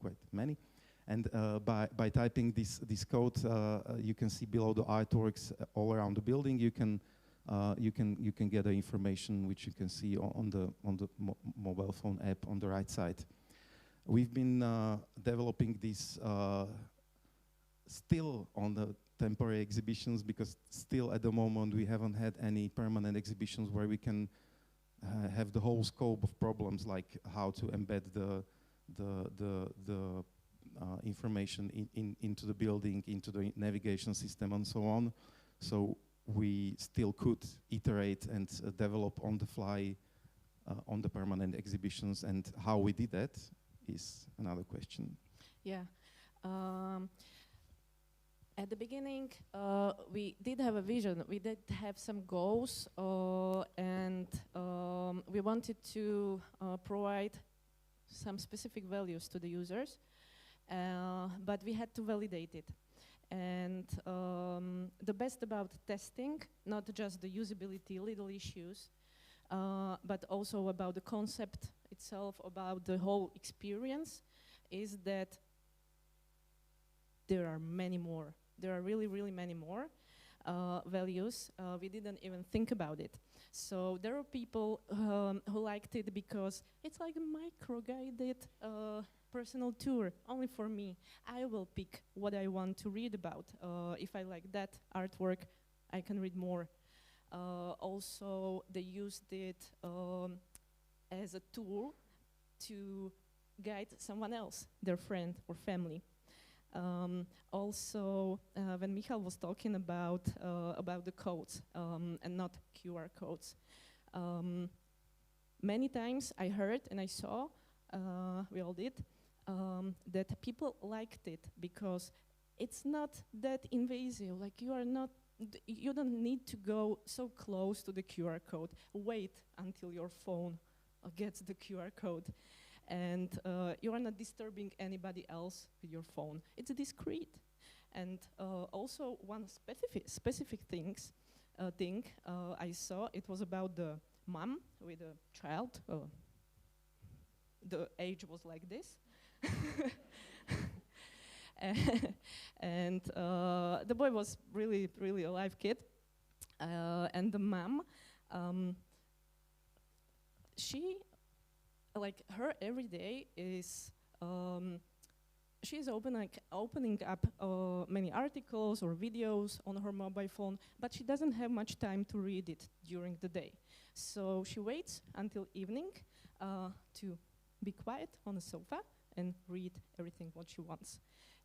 quite many. And by typing this code, you can see below the artworks all around the building. You can get the information which you can see on the mobile phone app on the right side. We've been developing this still on the temporary exhibitions, because still at the moment we haven't had any permanent exhibitions where we can have the whole scope of problems, like how to embed the information into the building, into the navigation system, and so on. So we still could iterate and develop on the fly on the permanent exhibitions, and how we did that is another question. Yeah. At the beginning, we did have a vision. We did have some goals, and we wanted to provide some specific values to the users, but we had to validate it. And the best about testing, not just the usability, little issues, but also about the concept itself, about the whole experience, is that there are many more. There are really, really many more values. We didn't even think about it. So there are people who liked it because it's like a micro-guided personal tour, only for me. I will pick what I want to read about. If I like that artwork, I can read more. Also, they used it as a tool to guide someone else, their friend or family. Also, when Michal was talking about the codes and not QR codes, many times I heard and I saw, we all did, that people liked it because it's not that invasive. Like you don't need to go so close to the QR code. Wait until your phone gets the QR code. And you are not disturbing anybody else with your phone. It's discreet. And also one specific thing I saw, it was about the mom with a child. The age was like this. And the boy was really, really a live kid. And the mom, she, like her every day is, she's opening up many articles or videos on her mobile phone, but she doesn't have much time to read it during the day. So she waits until evening to be quiet on the sofa and read everything what she wants.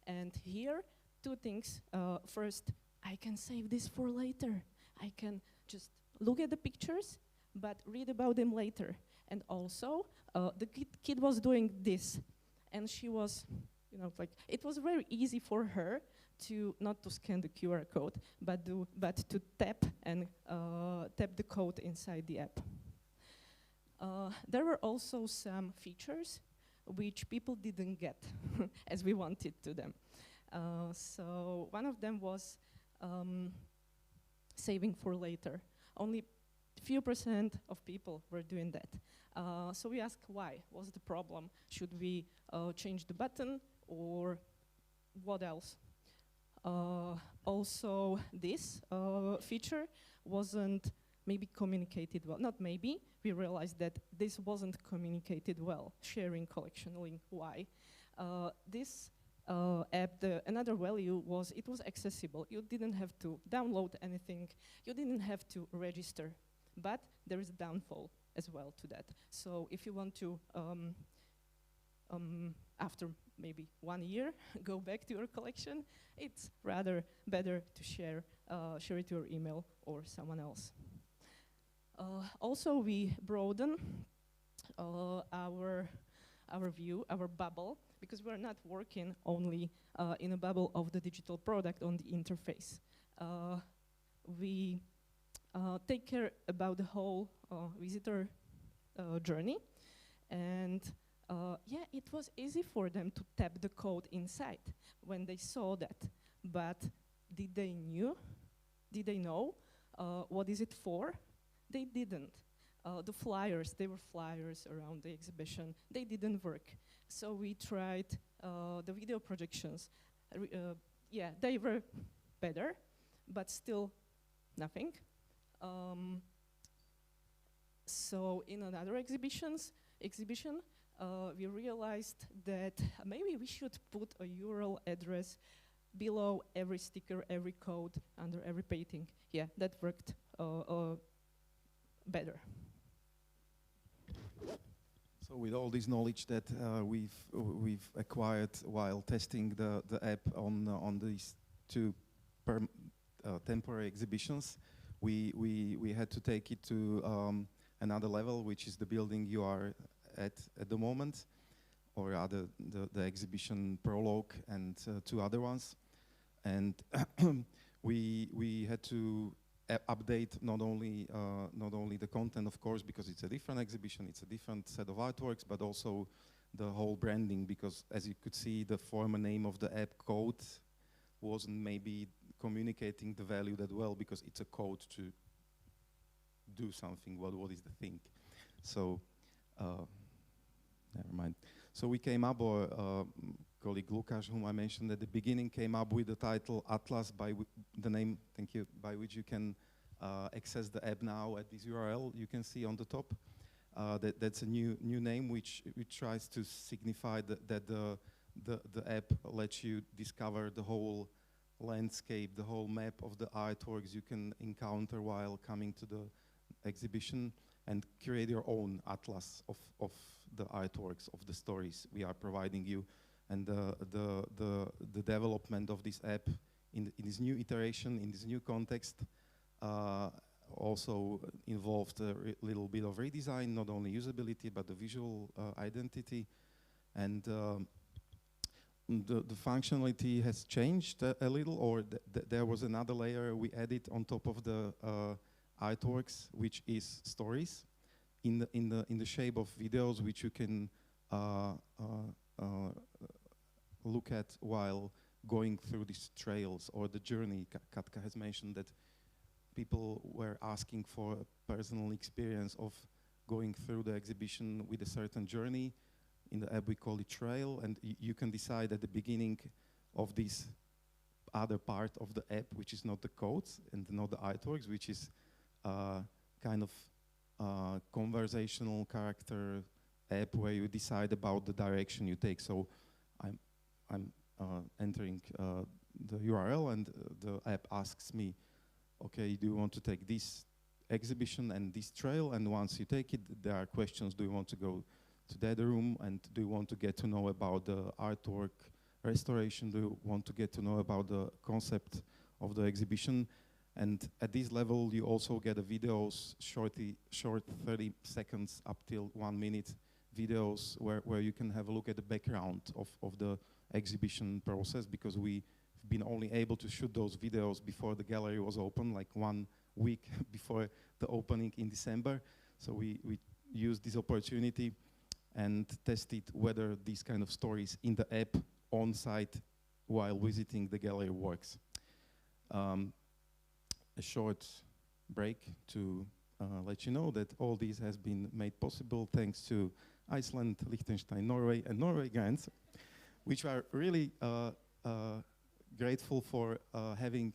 And here, two things. First, I can save this for later. I can just look at the pictures, but read about them later. And also, the kid was doing this, and she was, like it was very easy for her to not to scan the QR code, but to tap and tap the code inside the app. There were also some features which people didn't get as we wanted to them. So one of them was saving for later. Only few % of people were doing that. So we asked why, what's the problem? Should we change the button or what else? Also, this feature wasn't maybe communicated well. Not maybe, we realized that this wasn't communicated well, sharing collection link, why? This app, another value was it was accessible. You didn't have to download anything. You didn't have to register. But there is a downfall as well to that. So if you want to, after maybe 1 year, go back to your collection, it's rather better to share it to your email or someone else. Also, we broaden our view, our bubble, because we're not working only in a bubble of the digital product on the interface. We take care about the whole visitor journey, and yeah, it was easy for them to tap the code inside when they saw that. But did they know what is it for? They didn't. The flyers, they were flyers around the exhibition. They didn't work. So we tried the video projections. Yeah, they were better, but still nothing. So in another exhibition, we realized that maybe we should put a URL address below every sticker, every code, under every painting. Yeah, that worked better. So with all this knowledge that we've acquired while testing the app on these two temporary exhibitions, we had to take it to another level, which is the building you are at the moment, or rather the exhibition prologue and two other ones. And we had to update not only the content, of course, because it's a different exhibition, it's a different set of artworks, but also the whole branding, because as you could see, the former name of the app code wasn't maybe communicating the value that well, because it's a code to do something. What is the thing? So never mind. So we came up, or colleague Lukáš, whom I mentioned at the beginning, came up with the title Atlas, by the name, thank you, by which you can access the app now at this URL you can see on the top. That's a new name which tries to signify that the app lets you discover the whole landscape, the whole map of the artworks you can encounter while coming to the exhibition, and create your own atlas of the artworks, of the stories we are providing you. And the development of this app in this new iteration, in this new context, also involved a little bit of redesign, not only usability, but the visual identity. And the functionality has changed a little, or there was another layer we added on top of the artworks, which is stories in the shape of videos, which you can look at while going through these trails or the journey. Katka has mentioned that people were asking for a personal experience of going through the exhibition with a certain journey. In the app we call it trail, and you can decide at the beginning of this other part of the app, which is not the codes and not the artworks, which is kind of conversational character app where you decide about the direction you take. So I'm entering the URL, and the app asks me, okay, do you want to take this exhibition and this trail? And once you take it, there are questions. Do you want to go to that room? And do you want to get to know about the artwork restoration? Do you want to get to know about the concept of the exhibition? And at this level, you also get a videos, short 30 seconds up till 1 minute videos where you can have a look at the background of the exhibition process, because we've been only able to shoot those videos before the gallery was open, like 1 week before the opening in December. So we used this opportunity and tested whether these kind of stories in the app on site while visiting the gallery works. A short break to let you know that all this has been made possible thanks to Iceland, Liechtenstein, Norway, and Norway grants, which are really grateful for having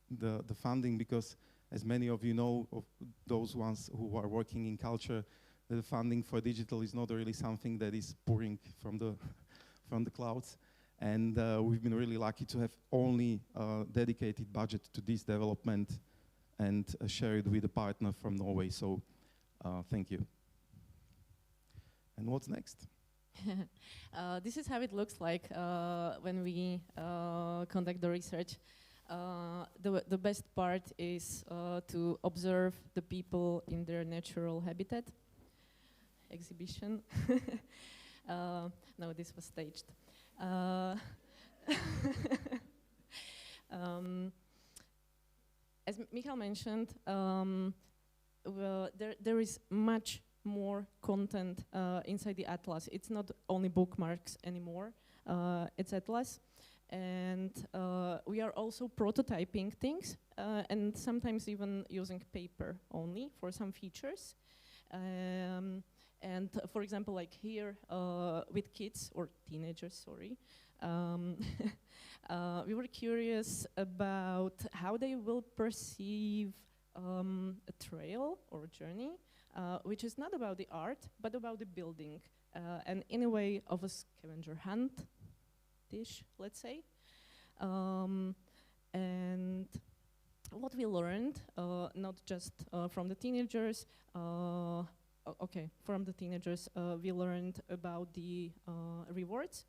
the funding, because as many of you know, of those ones who are working in culture, the funding for digital is not really something that is pouring from the clouds. And we've been really lucky to have only dedicated budget to this development and share it with a partner from Norway. So thank you. And what's next? This is how it looks like when we conduct the research. The best part is to observe the people in their natural habitat. Exhibition. No, this was staged. As Michal mentioned, well, there is much more content inside the atlas. It's not only bookmarks anymore, it's atlas. And we are also prototyping things and sometimes even using paper only for some features. And for example, like here with kids or teenagers, sorry, we were curious about how they will perceive a trail or a journey, which is not about the art, but about the building, and in a way of a scavenger hunt dish, let's say. And what we learned, not just from the teenagers, from the teenagers, we learned about the rewards,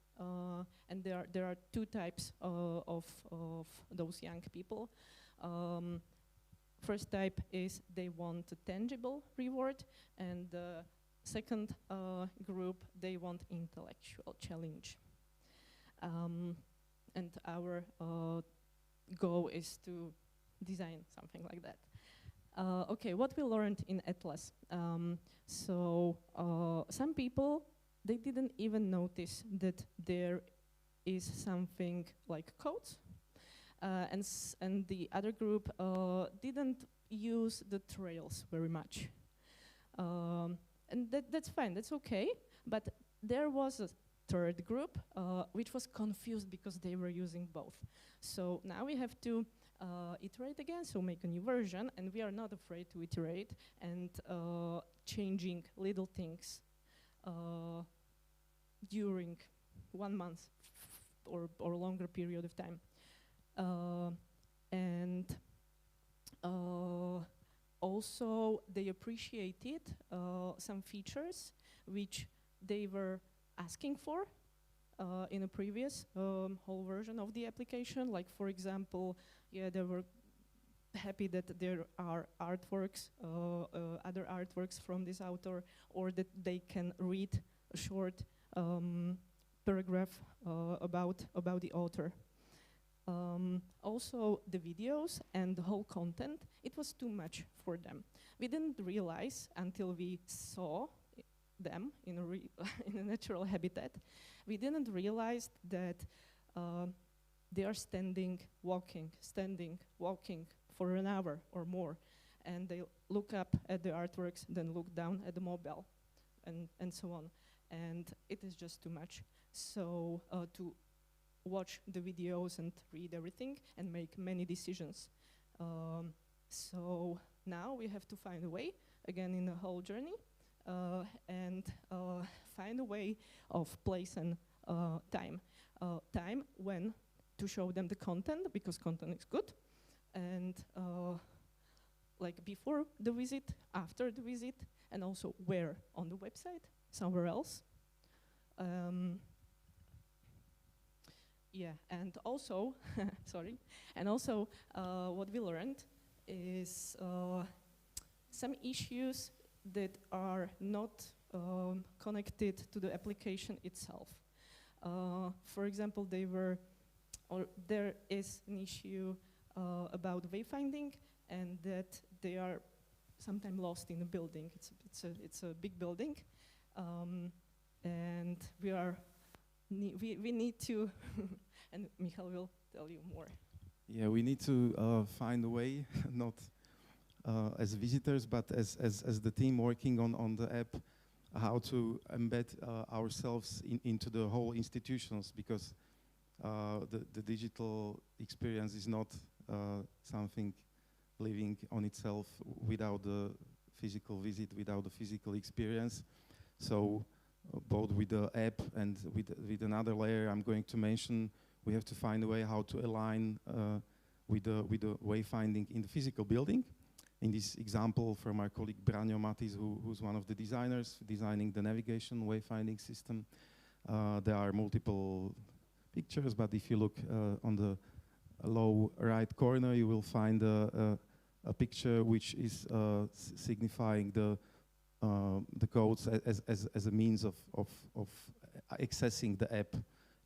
and there are two types of those young people. First type is they want a tangible reward, and the second group, they want intellectual challenge. And our goal is to design something like that. Okay, what we learned in Atlas. So some people, they didn't even notice that there is something like codes. And the other group didn't use the trails very much. And that's fine, that's okay. But there was a third group which was confused because they were using both. So now we have to iterate again, so make a new version, and we are not afraid to iterate and changing little things during 1 month or longer period of time. Also, they appreciated some features which they were asking for in a previous whole version of the application. Like, for example, yeah, they were happy that there are artworks, other artworks from this author, or that they can read a short paragraph about the author. Also, the videos and the whole content, it was too much for them. We didn't realize until we saw them in a natural habitat. We didn't realize that they are standing, walking for an hour or more, and they look up at the artworks, then look down at the mobile, and so on. And it is just too much. So to watch the videos and read everything and make many decisions. So now we have to find a way, again in the whole journey, and find a way of place and time. Time when to show them the content, because content is good, and like before the visit, after the visit, and also where on the website, somewhere else. Yeah, and also, sorry, and also what we learned is some issues that are not connected to the application itself. For example, there is an issue about wayfinding, and that they are sometimes lost in a building. It's a big building, and we need to, and Michal will tell you more. Yeah, we need to find a way, not as visitors, but as the team working on the app, how to embed ourselves into the whole institutions, because the digital experience is not something living on itself without the physical visit, without the physical experience. So both with the app and with another layer I'm going to mention, we have to find a way how to align with the wayfinding in the physical building. In this example from our colleague Branjo Matis, who's one of the designers designing the navigation wayfinding system, there are multiple pictures, but if you look on the low right corner, you will find a picture which is signifying the codes as a means of accessing the app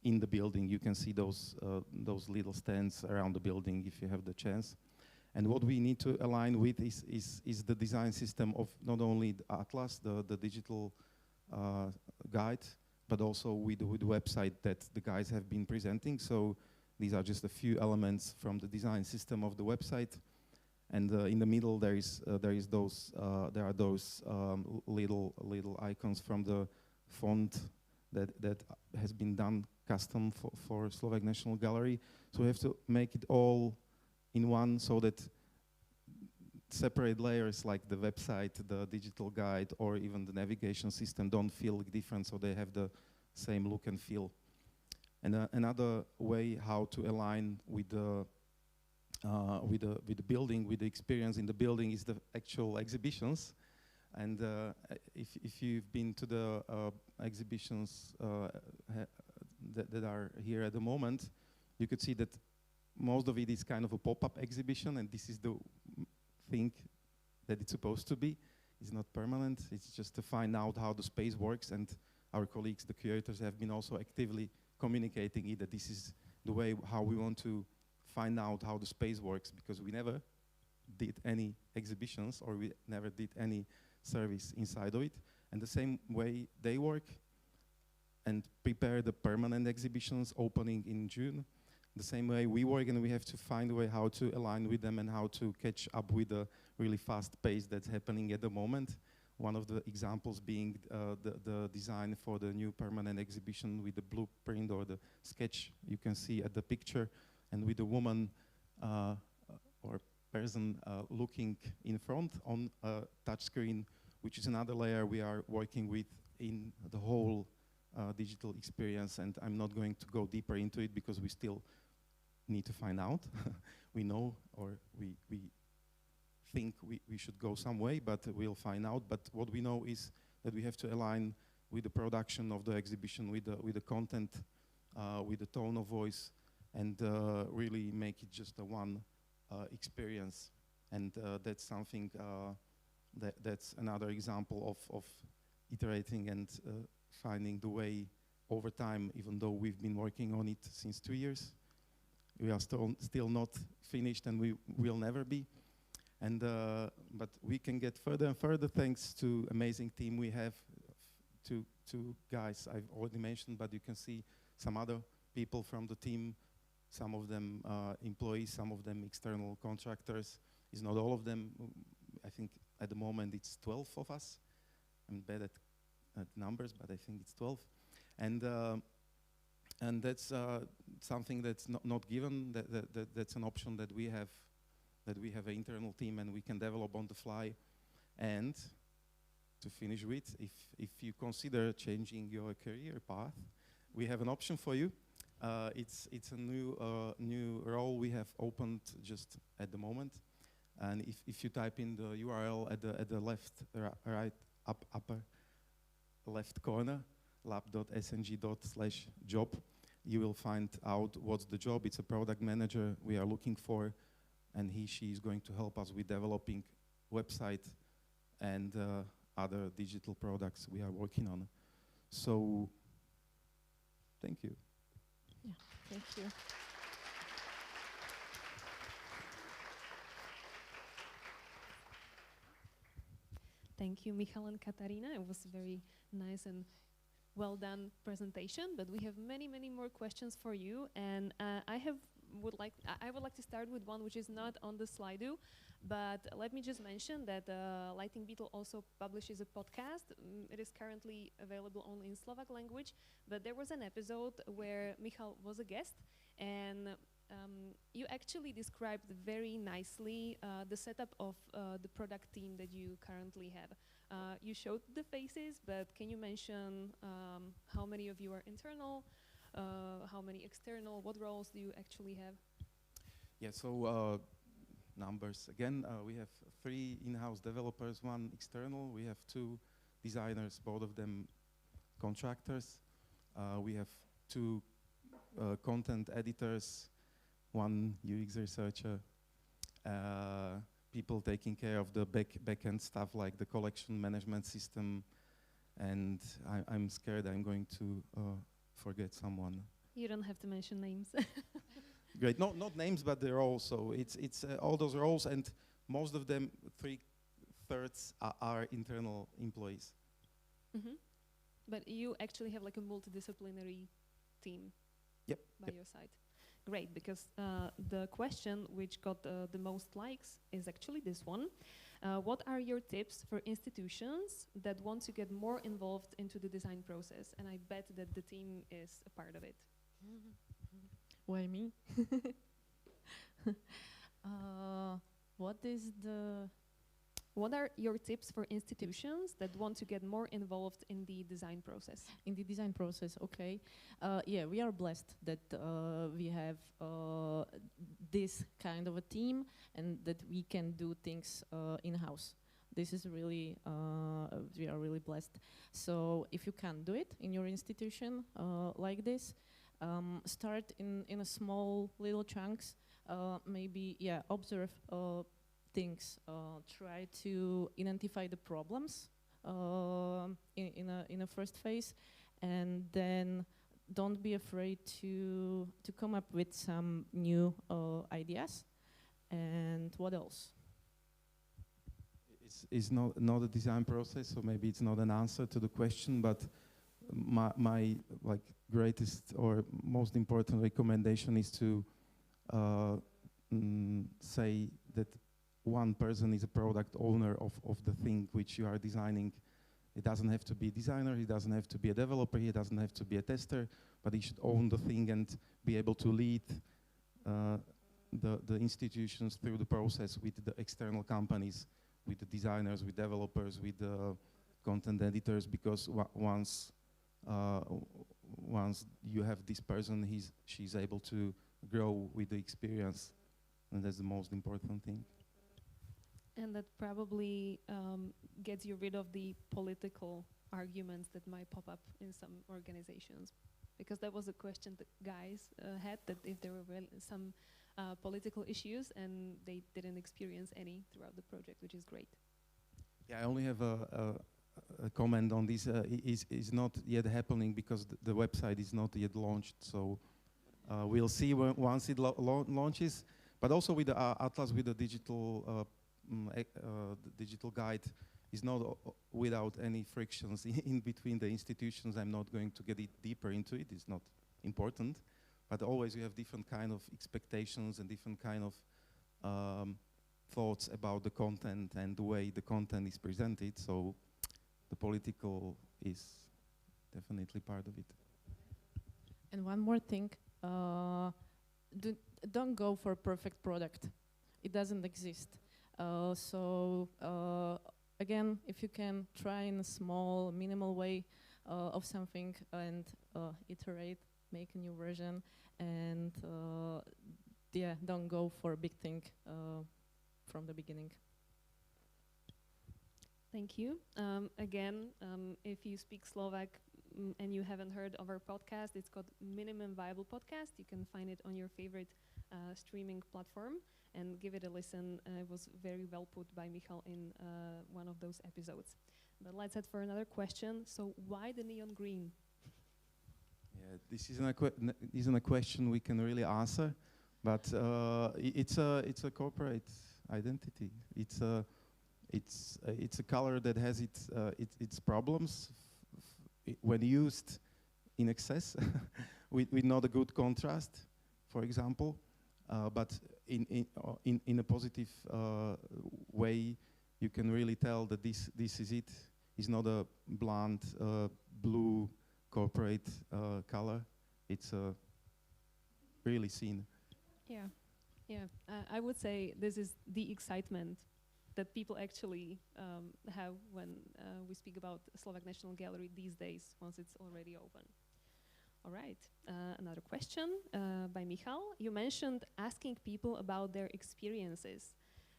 in the building. You can see those little stands around the building if you have the chance. And what we need to align with is the design system of not only the Atlas, the digital guide, but also with the website that the guys have been presenting. So these are just a few elements from the design system of the website. And in the middle there are those little icons from the font that has been done custom for Slovak National Gallery. So we have to make it all in one, so that separate layers like the website, the digital guide, or even the navigation system don't feel different, so they have the same look and feel. And another way how to align with the building, with the experience in the building, is the actual exhibitions. And if you've been to the exhibitions that are here at the moment, you could see that most of it is kind of a pop-up exhibition, and this is the thing that it's supposed to be. It's not permanent. It's just to find out how the space works, and our colleagues, the curators, have been also actively communicating it, that this is the way how we want to find out how the space works, because we never did any exhibitions, or we never did any service inside of it. And the same way they work and prepare the permanent exhibitions opening in June, the same way we work, and we have to find a way how to align with them and how to catch up with the really fast pace that's happening at the moment. One of the examples being the design for the new permanent exhibition with the blueprint or the sketch you can see at the picture, and with the woman or person looking in front on a touch screen, which is another layer we are working with in the whole digital experience. And I'm not going to go deeper into it because we still need to find out. We know, or we think we should go some way, but we'll find out. But what we know is that we have to align with the production of the exhibition, with the content, with the tone of voice, and really make it just a one experience. And that's something that's another example of iterating and finding the way over time, even though we've been working on it since 2 years. We are still not finished, and we will never be. And but we can get further and further thanks to amazing team we have. Two guys I've already mentioned, but you can see some other people from the team. Some of them employees, some of them external contractors. It's not all of them. I think at the moment it's 12 of us. I'm bad at numbers, but I think it's 12. And that's something that's not given. That's an option that we have. That we have an internal team and we can develop on the fly. And to finish with, if you consider changing your career path, we have an option for you. It's a new role we have opened just at the moment. And if you type in the URL at the upper left corner, lab.sng./job, you will find out what's the job. It's a product manager we are looking for, and she is going to help us with developing website and other digital products we are working on. So, thank you. Yeah, thank you. Thank you, Michal and Katarína. It was a very nice and well done presentation, but we have many more questions for you, and I would like to start with one which is not on the slide, but let me just mention that Lighting Beetle also publishes a podcast. It is currently available only in Slovak language, but there was an episode where Michal was a guest, and you actually described very nicely the setup of the product team that you currently have. You showed the faces, but can you mention how many of you are internal, how many external, what roles do you actually have? Yeah, so numbers. Again, we have 3 in-house developers, 1 external. We have 2 designers, both of them contractors. We have 2 content editors, 1 UX researcher, people taking care of the back-end stuff like the collection management system, and I'm scared I'm going to forget someone. You don't have to mention names. Great, not names, but the roles. So it's all those roles, and most of them, 3/3 are internal employees. Mm-hmm. But you actually have like a multidisciplinary team. Yep. By your side. Great, because the question which got the most likes is actually this one. What are your tips for institutions that want to get more involved into the design process? And I bet that the team is a part of it. Why me? What are your tips for institutions that want to get more involved in the design process? In the design process, okay. Yeah, we are blessed that we have this kind of a team and that we can do things in-house. This is really, we are really blessed. So if you can do it in your institution like this, start in a small little chunks, maybe, yeah, observe things, try to identify the problems in a first phase, and then don't be afraid to come up with some new ideas. And what else? It's not a design process, so maybe it's not an answer to the question, but my like greatest or most important recommendation is to say that one person is a product owner of the thing which you are designing. It doesn't have to be a designer, he doesn't have to be a developer, he doesn't have to be a tester, but he should own the thing and be able to lead the institutions through the process with the external companies, with the designers, with developers, with the content editors, because once you have this person, she's able to grow with the experience, and that's the most important thing. And that probably gets you rid of the political arguments that might pop up in some organizations. Because that was a question that guys had, that if there were some political issues, and they didn't experience any throughout the project, which is great. Yeah, I only have a comment on this. Is not yet happening because the website is not yet launched. So we'll see once it launches. But also with the Atlas, with the digital digital guide, is not without any frictions in between the institutions. I'm not going to get it deeper into it. It's not important. But always you have different kind of expectations and different kind of thoughts about the content and the way the content is presented. So the political is definitely part of it. And one more thing, don't go for a perfect product. It doesn't exist. Again, if you can try in a small, minimal way of something and iterate, make a new version, and yeah, don't go for a big thing from the beginning. Thank you. Again, if you speak Slovak and you haven't heard of our podcast, it's called Minimum Viable Podcast. You can find it on your favorite streaming platform and give it a listen. It was very well put by Michal in one of those episodes. But let's head for another question. So why the neon green? Yeah, this isn't a question we can really answer, but it's a corporate identity. It's a color that has its problems when used in excess with not a good contrast, for example. But in a positive way, you can really tell that this is it. It's not a blunt blue corporate color. It's really seen. Yeah, yeah. I would say this is the excitement that people actually have when we speak about Slovak National Gallery these days, once it's already open. All right, another question by Michal. You mentioned asking people about their experiences.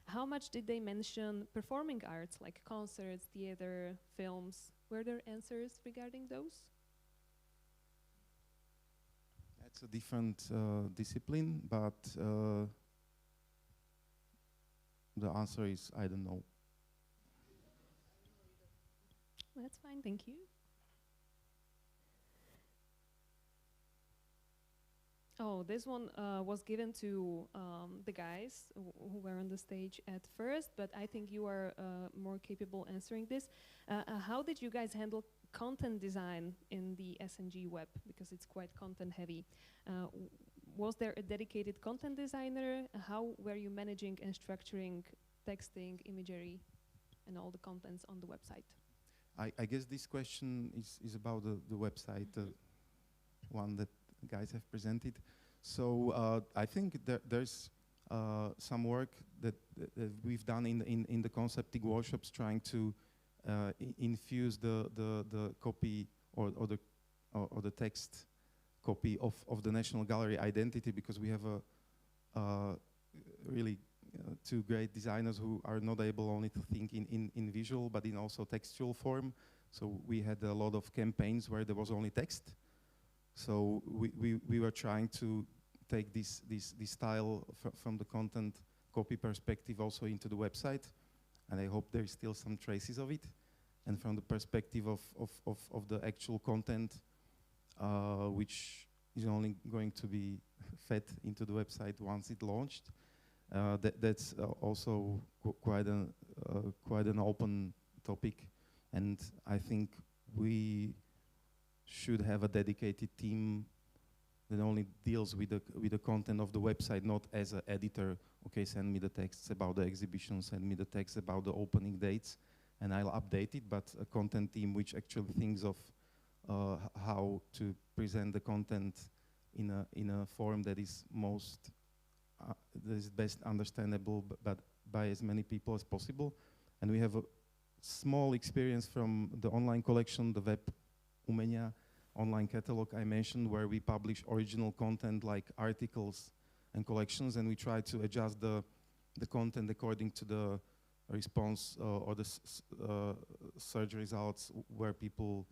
How much did they mention performing arts, like concerts, theater, films? Were there answers regarding those? That's a different discipline, but the answer is I don't know. That's fine, thank you. Oh, this one was given to the guys who were on the stage at first, but I think you are more capable answering this. How did you guys handle content design in the SNG web? Because it's quite content heavy. Was there a dedicated content designer? How were you managing and structuring texting, imagery, and all the contents on the website? I guess this question is about the website, one that guys have presented. So I think there's some work that we've done in the concepting workshops, trying to infuse the copy or the text copy of the National Gallery identity, because we have a really two great designers who are not able only to think in visual but in also textual form. So we had a lot of campaigns where there was only text. So we were trying to take this style from the content copy perspective also into the website, and I hope there's still some traces of it. And from the perspective of the actual content, which is only going to be fed into the website once it launched, that's also quite an open topic, and I think we should have a dedicated team that only deals with the content of the website, not as an editor okay, send me the texts about the exhibition, send me the text about the opening dates, and I'll update it. But a content team which actually thinks of how to present the content in a form that is that is best understandable but by as many people as possible. And we have a small experience from the online collection, the Web Umenia online catalog I mentioned, where we publish original content like articles and collections, and we try to adjust the content according to the response or the search results, where people,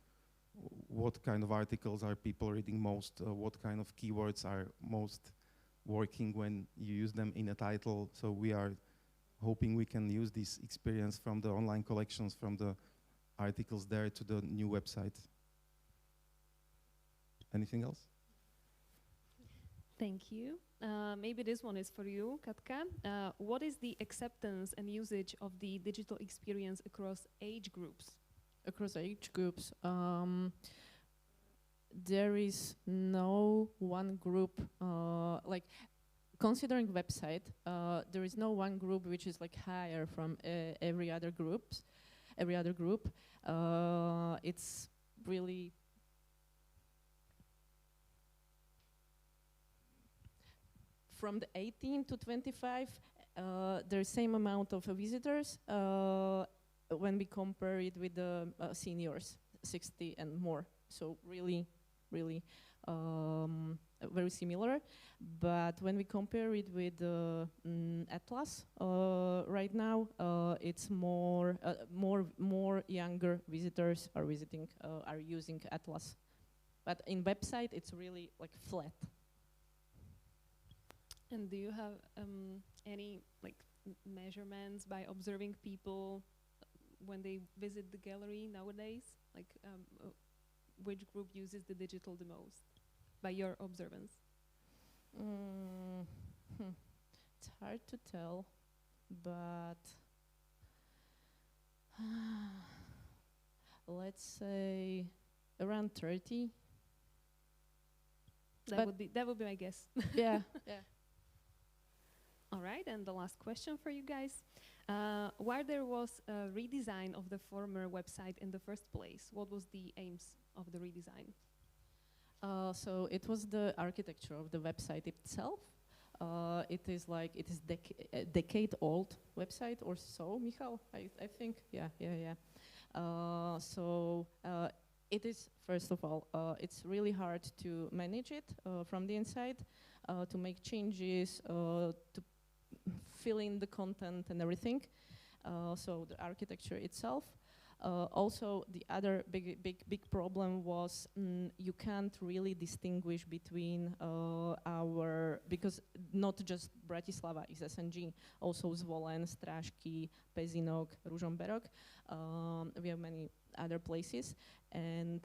what kind of articles are people reading most, what kind of keywords are most working when you use them in a title. So we are hoping we can use this experience from the online collections, from the articles there to the new website. Anything else? Thank you. Maybe this one is for you, Katka. What is the acceptance and usage of the digital experience across age groups? Across age groups, there is no one group, like considering website, there is no one group which is like higher from every other group. It's really from the 18 to 25, there's same amount of visitors when we compare it with the seniors, 60 and more. So really very similar. But when we compare it with Atlas, right now it's more younger visitors are using Atlas. But in website, it's really like flat. And do you have any like measurements by observing people when they visit the gallery nowadays? Like which group uses the digital the most by your observance? It's hard to tell, but let's say around 30. That would be my guess. Yeah. All right, and the last question for you guys. Why there was a redesign of the former website in the first place? What was the aims of the redesign? So it was the architecture of the website itself. It is a decade-old website or so, Michal, I think. Yeah. So it is, first of all, it's really hard to manage it from the inside, to make changes, to fill in the content and everything. So the architecture itself. Also, the other big problem was you can't really distinguish between because not just Bratislava is SNG, also Zvolen, Strážky, Pezinok, Ružomberok. We have many other places, and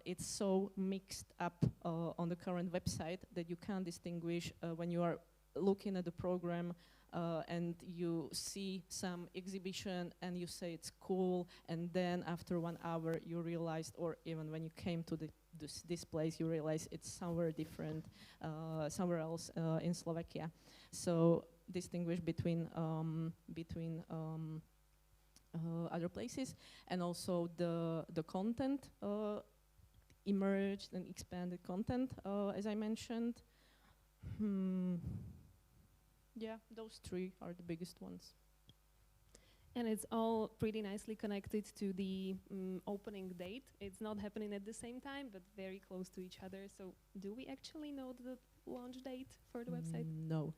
it's so mixed up on the current website that you can't distinguish when you are looking at the program and you see some exhibition and you say it's cool, and then after 1 hour you realized, or even when you came to this place, you realize it's somewhere different, somewhere else in Slovakia. So distinguish between other places, and also the content, emerged and expanded content, as I mentioned. Yeah, those three are the biggest ones. And it's all pretty nicely connected to the opening date. It's not happening at the same time, but very close to each other. So do we actually know the launch date for the website? No.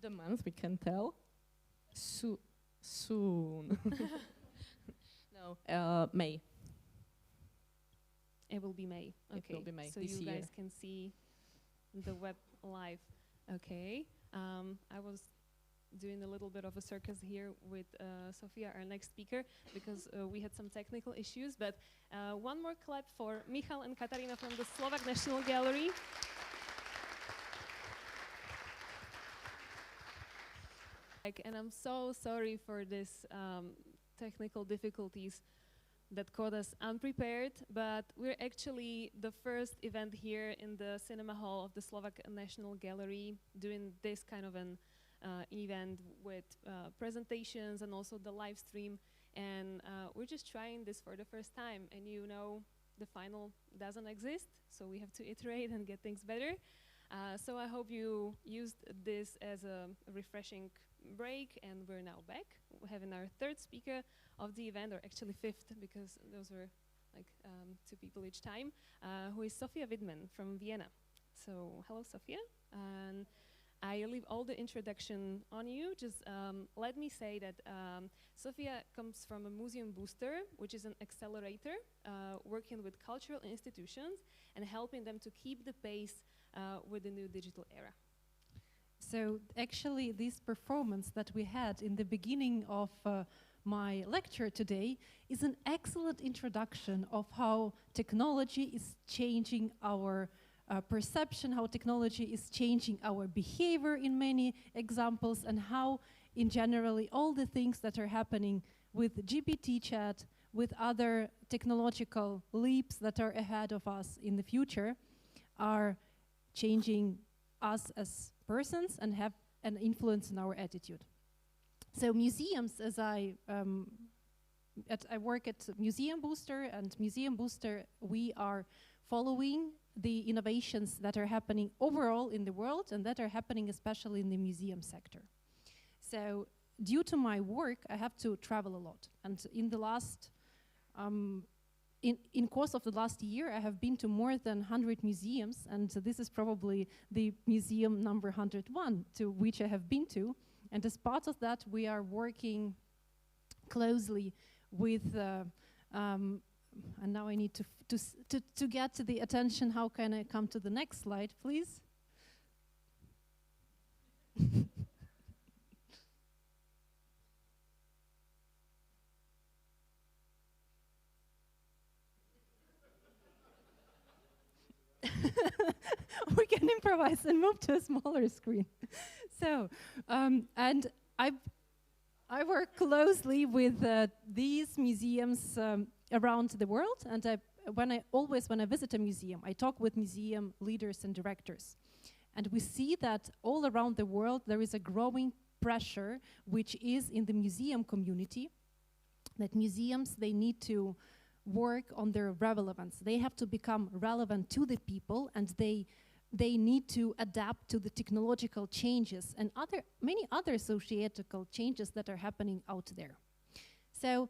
The month we can tell. Soon. No, May. It will be May. Okay. It will be May so this you year. guys can see the web live. Okay. I was doing a little bit of a circus here with Sofia, our next speaker, because we had some technical issues. But one more clap for Michal and Katarína from the Slovak National Gallery. And I'm so sorry for this technical difficulties. that caught us unprepared, but we're actually the first event here in the cinema hall of the Slovak National Gallery doing this kind of an event with presentations and also the live stream. And we're just trying this for the first time. And you know, the final doesn't exist, so we have to iterate and get things better. So I hope you used this as a refreshing break, and we're now back. We're having our third speaker of the event, or actually fifth, because those were like 2 people each time, who is Sofia Widmann from Vienna. So hello, Sofia. And I leave all the introduction on you. Just let me say that Sofia comes from a museum booster, which is an accelerator working with cultural institutions and helping them to keep the pace with the new digital era. So actually this performance that we had in the beginning of my lecture today is an excellent introduction of how technology is changing our perception, how technology is changing our behavior in many examples, and how in generally all the things that are happening with GPT chat, with other technological leaps that are ahead of us in the future, are changing us as persons and have an influence in our attitude. So museums, as I work at Museum Booster, and Museum Booster, we are following the innovations that are happening overall in the world and that are happening especially in the museum sector. So due to my work, I have to travel a lot. And in the last, in course of the last year, I have been to more than 100 museums, and so this is probably the museum number 101 to which I have been to. And as part of that, we are working closely with, and now I need to get to the attention. How can I come to the next slide, please? We can improvise and move to a smaller screen. So, and I work closely with these museums around the world, and when I visit a museum, I talk with museum leaders and directors, and we see that all around the world there is a growing pressure, which is in the museum community, that museums, they need to work on their relevance. They have to become relevant to the people, and they need to adapt to the technological changes and many other societal changes that are happening out there. So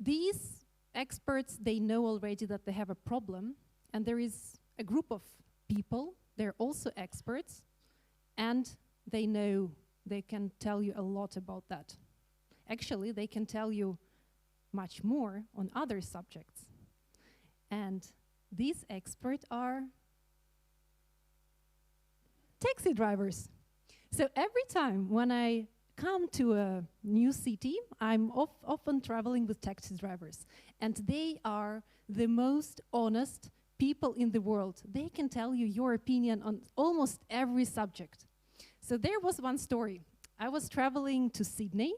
these experts, they know already that they have a problem, and there is a group of people, they're also experts, and they know, they can tell you a lot about that. Actually, they can tell you much more on other subjects. And these experts are taxi drivers. So every time when I come to a new city, I'm often traveling with taxi drivers. And they are the most honest people in the world. They can tell you your opinion on almost every subject. So there was one story. I was traveling to Sydney,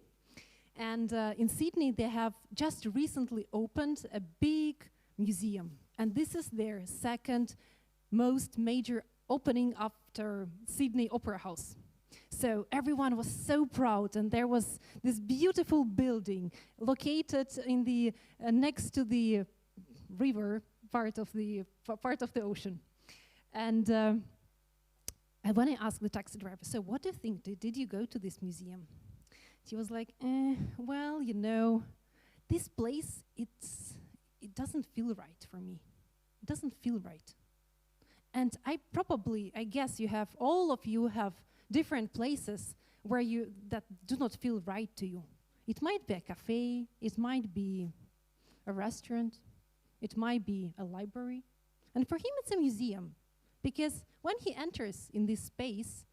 and in Sydney they have just recently opened a big museum. And this is their second most major opening after Sydney Opera House. So everyone was so proud, and there was this beautiful building located in the next to the river part of the ocean. And when I asked the taxi driver, so what do you think? Did you go to this museum? He was like, well, you know, this place, it doesn't feel right for me. It doesn't feel right. And I guess all of you have different places where that do not feel right to you. It might be a cafe, it might be a restaurant, it might be a library. And for him it's a museum, because when he enters in this space,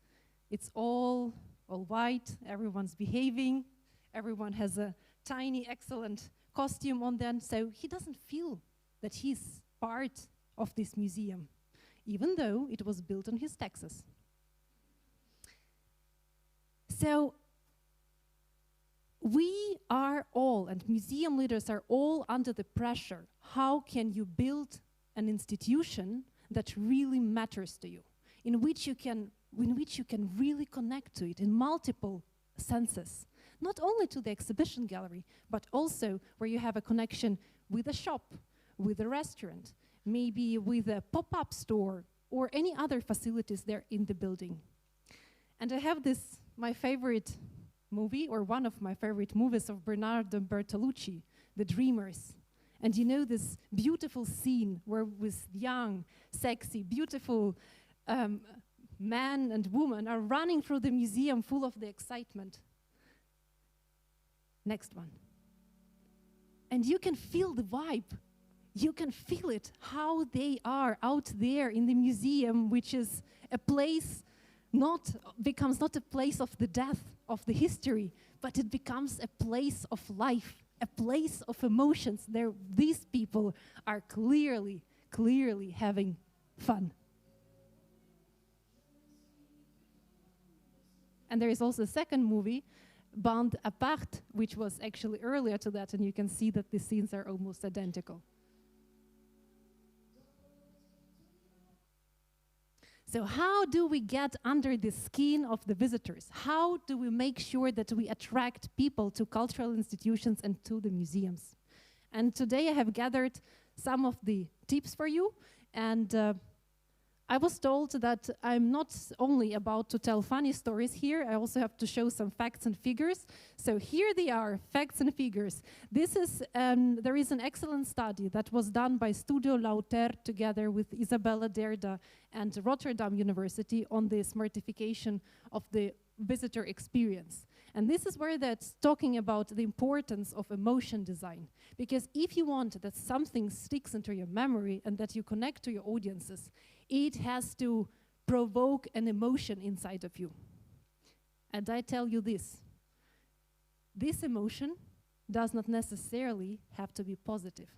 it's all white, everyone's behaving, everyone has a tiny, excellent costume on them, so he doesn't feel that he's part of this museum, even though it was built on his taxes. we are all, and museum leaders are all under the pressure. How can you build an institution that really matters to you, in which you can really connect to it in multiple senses, not only to the exhibition gallery, but also where you have a connection with a shop, with a restaurant, maybe with a pop-up store, or any other facilities there in the building. And I have this, my favorite movie, or one of my favorite movies of Bernardo Bertolucci, The Dreamers. And you know this beautiful scene where with young, sexy, beautiful man and woman are running through the museum full of the excitement. Next one. And you can feel the vibe. You can feel it, how they are out there in the museum, which is a place becomes not a place of the death of the history, but it becomes a place of life, a place of emotions. These people are clearly having fun. And there is also a second movie, Bande à part, which was actually earlier to that, and you can see that the scenes are almost identical. So how do we get under the skin of the visitors? How do we make sure that we attract people to cultural institutions and to the museums? And today I have gathered some of the tips for you. And I was told that I'm not only about to tell funny stories here, I also have to show some facts and figures. So here they are, facts and figures. This is, there is an excellent study that was done by Studio Lauter together with Isabella Derda and Rotterdam University on the smartification of the visitor experience. And this is where that's talking about the importance of emotion design. Because if you want that something sticks into your memory and that you connect to your audiences, it has to provoke an emotion inside of you. And I tell you this emotion does not necessarily have to be positive.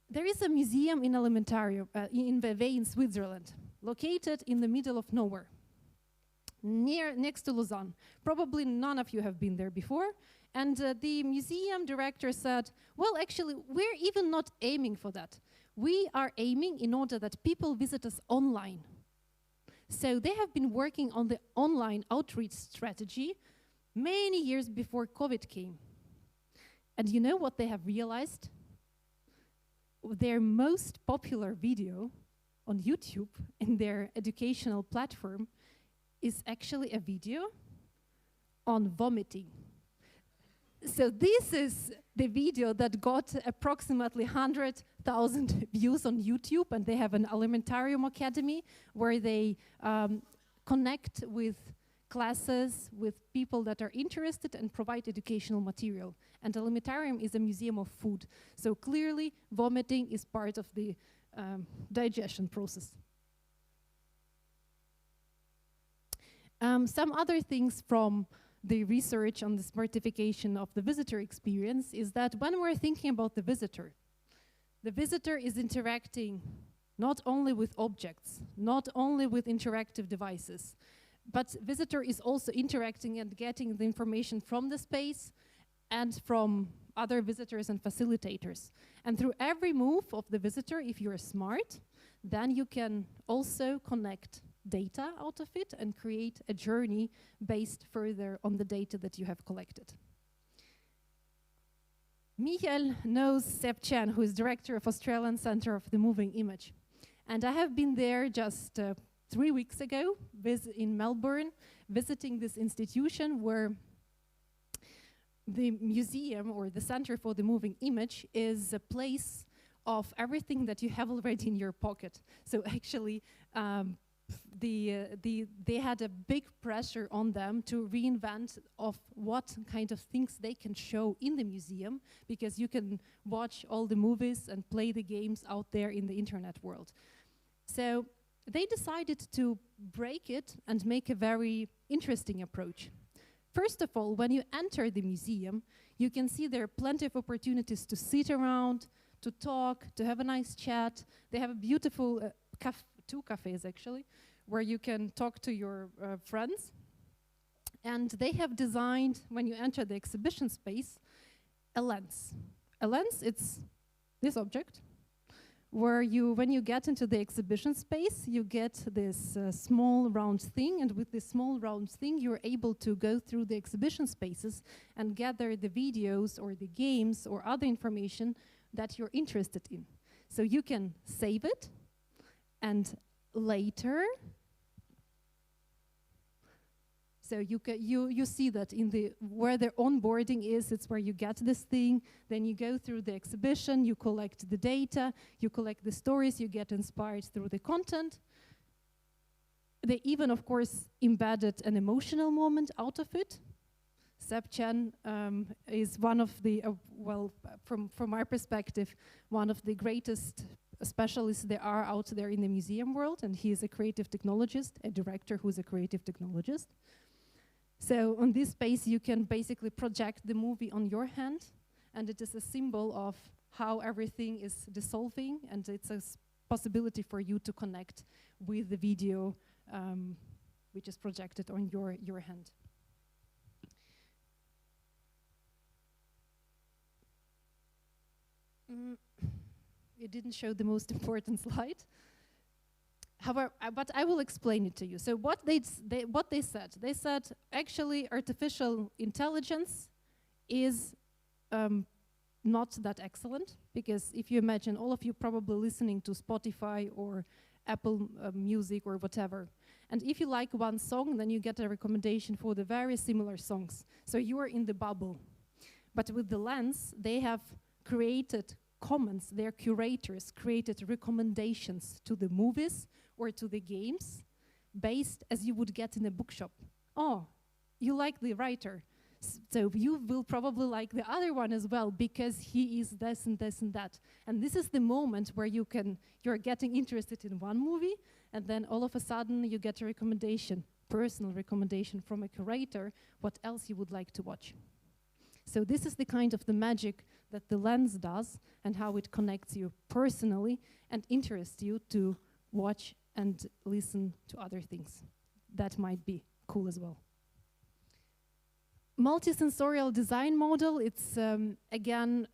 There is a museum in Elementarium, in Vevey in Switzerland, located in the middle of nowhere, next to Lausanne. Probably none of you have been there before. And the museum director said, well, actually, we're even not aiming for that. We are aiming in order that people visit us online. So they have been working on the online outreach strategy many years before COVID came. And you know what they have realized? Their most popular video on YouTube in their educational platform is actually a video on vomiting. So this is the video that got approximately 100,000 views on YouTube, and they have an Elementarium Academy where they connect with classes, with people that are interested and provide educational material. And Elementarium is a museum of food. So clearly, vomiting is part of the digestion process. Some other things from the research on the smartification of the visitor experience is that when we're thinking about the visitor is interacting not only with objects, not only with interactive devices, but visitor is also interacting and getting the information from the space and from other visitors and facilitators. And through every move of the visitor, if you're smart, then you can also connect data out of it and create a journey based further on the data that you have collected. Michal knows Seb Chan, who is director of Australian Center of the Moving Image. And I have been there just 3 weeks ago in Melbourne, visiting this institution where the museum or the Center for the Moving Image is a place of everything that you have already in your pocket. So actually, they had a big pressure on them to reinvent of what kind of things they can show in the museum, because you can watch all the movies and play the games out there in the internet world. So they decided to break it and make a very interesting approach. First of all, when you enter the museum, you can see there are plenty of opportunities to sit around, to talk, to have a nice chat. They have a beautiful 2 cafes actually, where you can talk to your friends. And they have designed, when you enter the exhibition space, a lens. A lens, it's this object, where when you get into the exhibition space, you get this small round thing, and with this small round thing, you're able to go through the exhibition spaces and gather the videos or the games or other information that you're interested in. So you can save it, and later, so you see that in where the onboarding is, it's where you get this thing, then you go through the exhibition, you collect the data, you collect the stories, you get inspired through the content. They even, of course, embedded an emotional moment out of it. Seb Chen is one of the, from our perspective, one of the greatest specialists there are out there in the museum world, and he is a creative technologist, a director who's a creative technologist. So on this space, you can basically project the movie on your hand, and it is a symbol of how everything is dissolving, and it's a possibility for you to connect with the video which is projected on your hand. It didn't show the most important slide. However, but I will explain it to you. So what they said, actually artificial intelligence is not that excellent, because if you imagine, all of you probably listening to Spotify or Apple Music or whatever, and if you like one song, then you get a recommendation for the very similar songs. So you are in the bubble. But with the lens, they have created comments, their curators created recommendations to the movies or to the games based as you would get in a bookshop. Oh, you like the writer, so you will probably like the other one as well because he is this and this and that. And this is the moment where you're getting interested in one movie, and then all of a sudden you get a recommendation, personal recommendation from a curator, what else you would like to watch. So this is the kind of the magic that the lens does, and how it connects you personally and interests you to watch and listen to other things. That might be cool as well. Multisensorial design model, it's again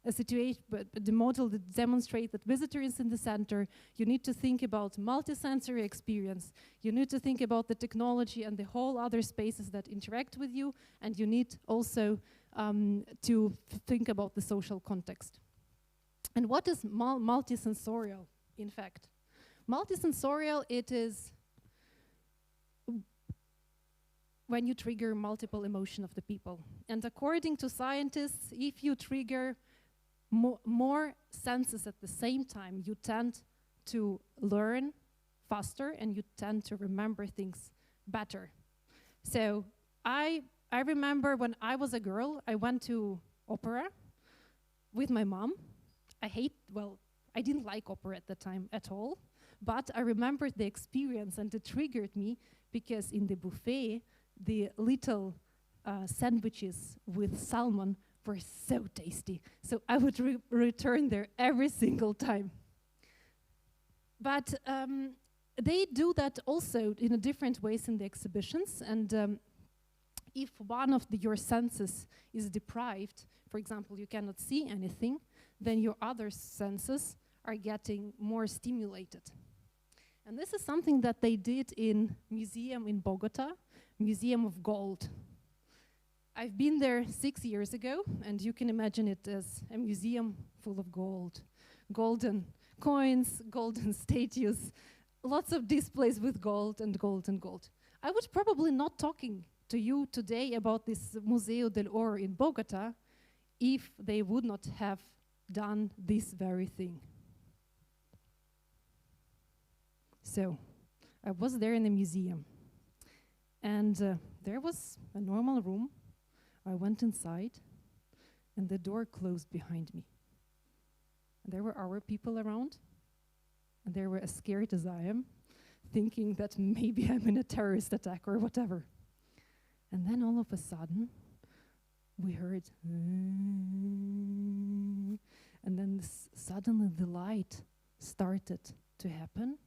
a situation, but the model that demonstrates that visitor is in the center. You need to think about multisensory experience. You need to think about the technology and the whole other spaces that interact with you, and you need also to think about the social context. And what is multisensorial, in fact? Multisensorial, it is when you trigger multiple emotion of the people. And according to scientists, if you trigger more senses at the same time, you tend to learn faster and you tend to remember things better. So I remember when I was a girl, I went to opera with my mom. I didn't like opera at the time at all, but I remembered the experience, and it triggered me because in the buffet, the little sandwiches with salmon were so tasty. So I would return there every single time. But they do that also in a different ways in the exhibitions, and if one of your senses is deprived, for example, you cannot see anything, then your other senses are getting more stimulated. And this is something that they did in museum in Bogota, Museum of Gold. I've been there 6 years ago, and you can imagine it as a museum full of gold. Golden coins, golden statues, lots of displays with gold and gold and gold. I was probably not talking to you today about this Museo del Oro in Bogota if they would not have done this very thing. So, I was there in the museum, and there was a normal room. I went inside, and the door closed behind me. And there were our people around, and they were as scared as I am, thinking that maybe I'm in a terrorist attack or whatever. And then all of a sudden, we heard, and then suddenly the light started to happen,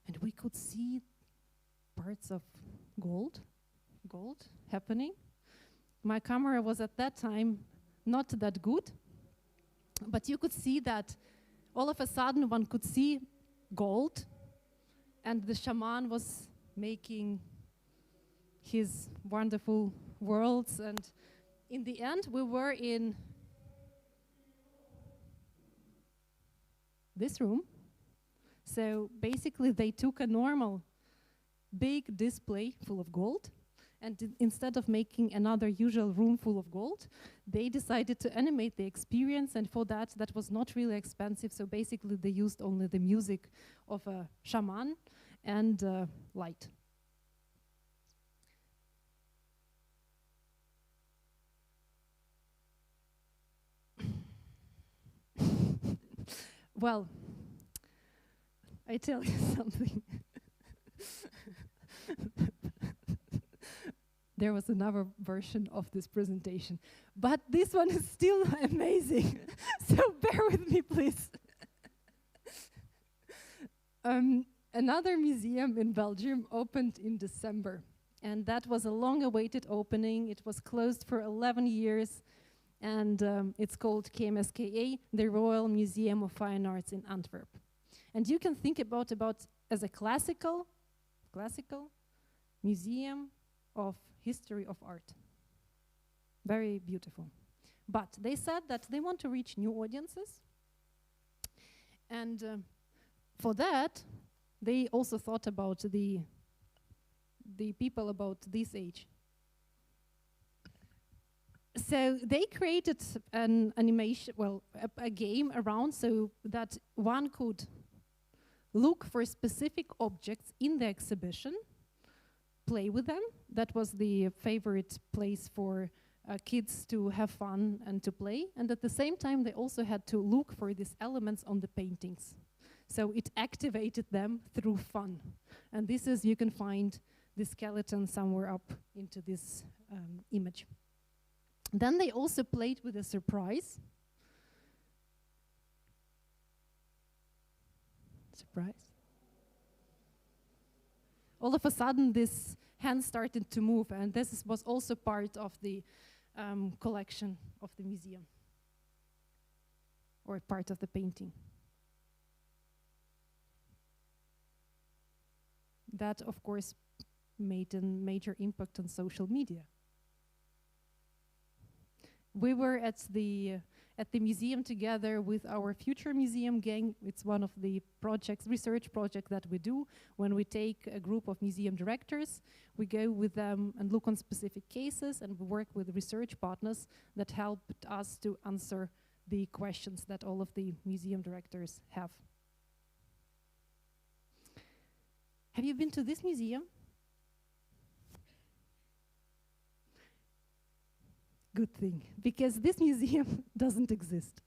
and we could see parts of gold gold happening. My camera was at that time not that good, but you could see that all of a sudden one could see gold, and the shaman was making his wonderful worlds, and in the end we were in this room. So basically they took a normal big display full of gold, and instead of making another usual room full of gold, they decided to animate the experience, and for that was not really expensive, so basically they used only the music of a shaman and light. Well, I tell you something. There was another version of this presentation, but this one is still amazing. So bear with me, please. Another museum in Belgium opened in December, and that was a long-awaited opening. It was closed for 11 years, and it's called KMSKA, the Royal Museum of Fine Arts in Antwerp. And you can think about as a classical museum of history of art. Very beautiful. But they said that they want to reach new audiences, and for that they also thought about the people about this age. So they created an animation, well, a game around so that one could look for specific objects in the exhibition, play with them. That was the favorite place for kids to have fun and to play. And at the same time, they also had to look for these elements on the paintings. So it activated them through fun. And this is, you can find the skeleton somewhere up into this image. Then they also played with a surprise. All of a sudden, this hand started to move, and this was also part of the collection of the museum, or part of the painting. That, of course, made a major impact on social media. We were at the museum together with our Future Museum gang. It's one of the research projects that we do. When we take a group of museum directors, we go with them and look on specific cases, and we work with research partners that helped us to answer the questions that all of the museum directors have. Have you been to this museum? Good thing, because this museum doesn't exist.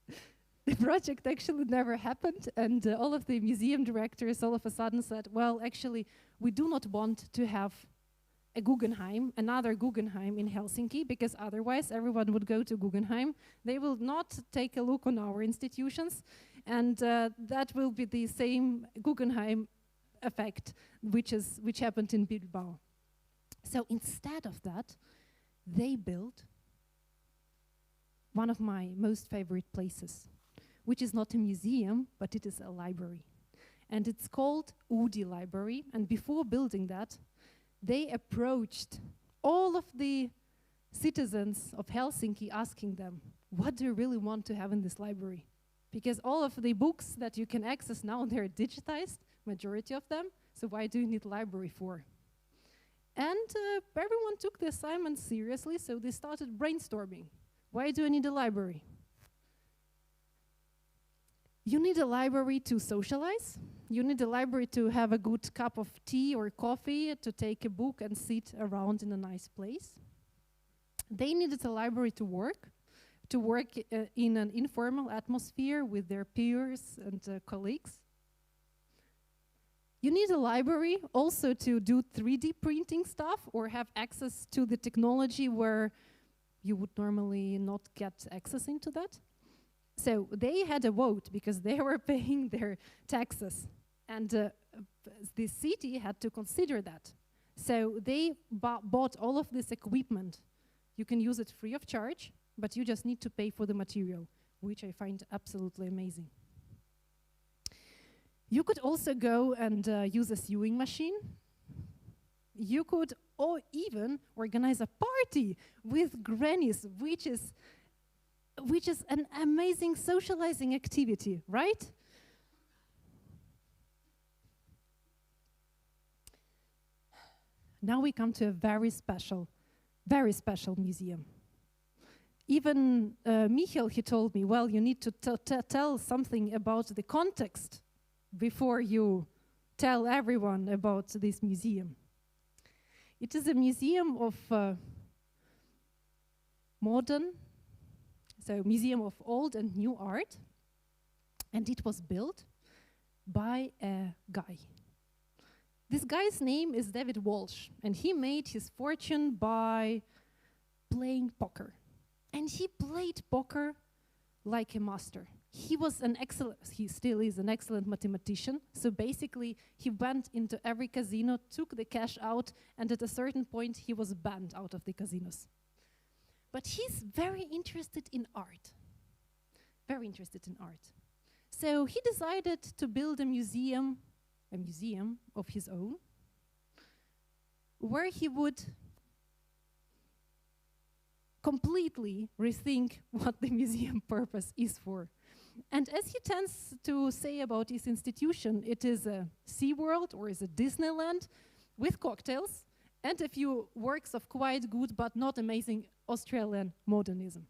The project actually never happened, and all of the museum directors all of a sudden said, well, actually, we do not want to have another Guggenheim in Helsinki, because otherwise everyone would go to Guggenheim. They will not take a look on our institutions, and that will be the same Guggenheim effect which happened in Bilbao. So instead of that, they built one of my most favorite places, which is not a museum, but it is a library. And it's called Uudi Library. And before building that, they approached all of the citizens of Helsinki, asking them, what do you really want to have in this library? Because all of the books that you can access now, they're digitized, majority of them, so why do you need library for? And everyone took the assignment seriously, so they started brainstorming. Why do I need a library? You need a library to socialize. You need a library to have a good cup of tea or coffee, to take a book and sit around in a nice place. They needed a library to work in an informal atmosphere with their peers and colleagues. You need a library also to do 3D printing stuff or have access to the technology where you would normally not get access into that. So they had a vote because they were paying their taxes, and the city had to consider that. So they bought all of this equipment. You can use it free of charge, but you just need to pay for the material, which I find absolutely amazing. You could also go and use a sewing machine. You could even organize a party with grannies, which is an amazing socializing activity, right? Now we come to a very special museum. Even Michal, he told me, well, you need to tell something about the context before you tell everyone about this museum. It is a museum of museum of old and new art, and it was built by a guy. This guy's name is David Walsh, and he made his fortune by playing poker. And he played poker like a master. He still is an excellent mathematician. So basically, he went into every casino, took the cash out, and at a certain point, he was banned out of the casinos. But he's very interested in art. Very interested in art. So he decided to build a museum of his own, where he would completely rethink what the museum purpose is for. And as he tends to say about his institution, it is a SeaWorld or is a Disneyland with cocktails and a few works of quite good but not amazing Australian modernism.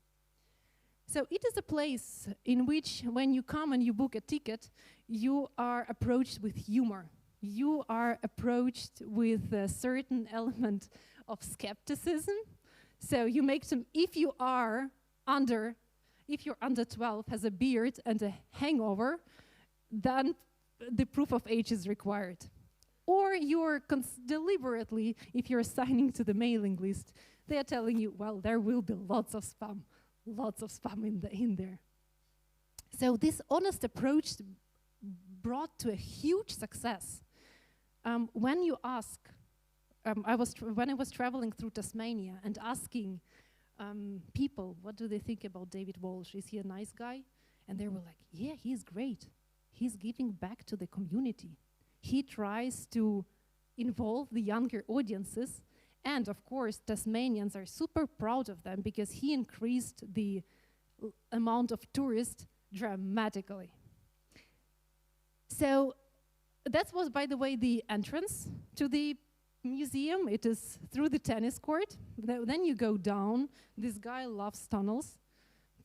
So it is a place in which when you come and you book a ticket, you are approached with humor. You are approached with a certain element of skepticism. So you make some, if you're under 12, has a beard and a hangover, then the proof of age is required. Or you're deliberately, if you're signing to the mailing list, they are telling you, well, there will be lots of spam in there. So this honest approach brought to a huge success. When you ask, when I was traveling through Tasmania and asking people, what do they think about David Walsh? Is he a nice guy? And they were like, yeah, he's great. He's giving back to the community. He tries to involve the younger audiences. And of course, Tasmanians are super proud of them because he increased the amount of tourists dramatically. So that was, by the way, the entrance to the museum. It is through the tennis court. Then you go down. This guy loves tunnels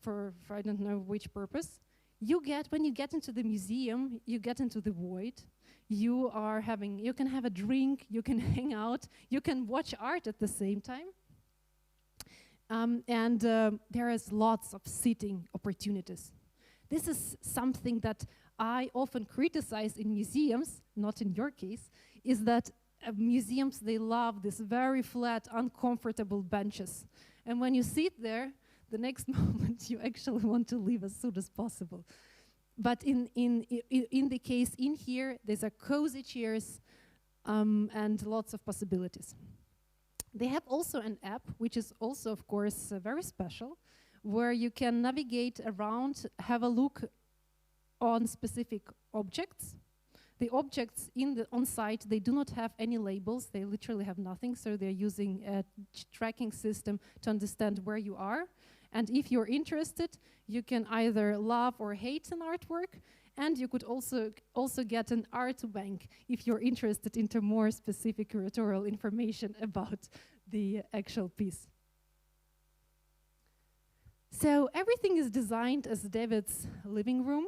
for I don't know which purpose. When you get into the museum, you get into the void. You can have a drink, you can hang out, you can watch art at the same time. And there is lots of sitting opportunities. This is something that I often criticize in museums, not in your case, is that museums, they love these very flat, uncomfortable benches. And when you sit there, the next moment you actually want to leave as soon as possible. But in the case in here, there's a cozy chairs and lots of possibilities. They have also an app, which is also, of course, very special, where you can navigate around, have a look on specific objects. The objects on site, they do not have any labels. They literally have nothing, so they're using a tracking system to understand where you are. And if you're interested, you can either love or hate an artwork, and you could also get an art bank if you're interested into more specific curatorial information about the actual piece. So everything is designed as David's living room.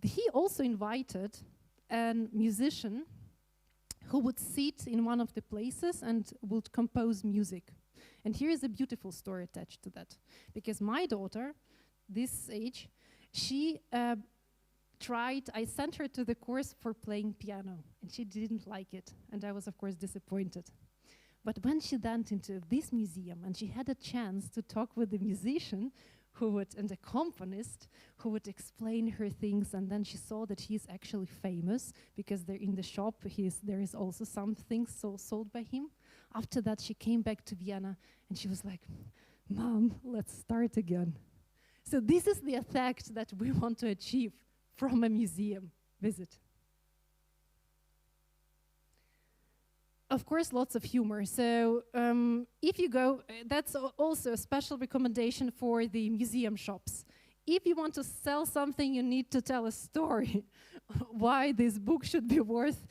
He also invited a musician who would sit in one of the places and would compose music. And here is a beautiful story attached to that. Because my daughter, this age, she I sent her to the course for playing piano, and she didn't like it. And I was, of course, disappointed. But when she went into this museum and she had a chance to talk with the musician and a componist who would explain her things, and then she saw that he's actually famous because there in the shop there is also some things sold by him. After that, she came back to Vienna and she was like, "Mom, let's start again." So this is the effect that we want to achieve from a museum visit. Of course, lots of humor. So if you go, that's also a special recommendation for the museum shops. If you want to sell something, you need to tell a story why this book should be worth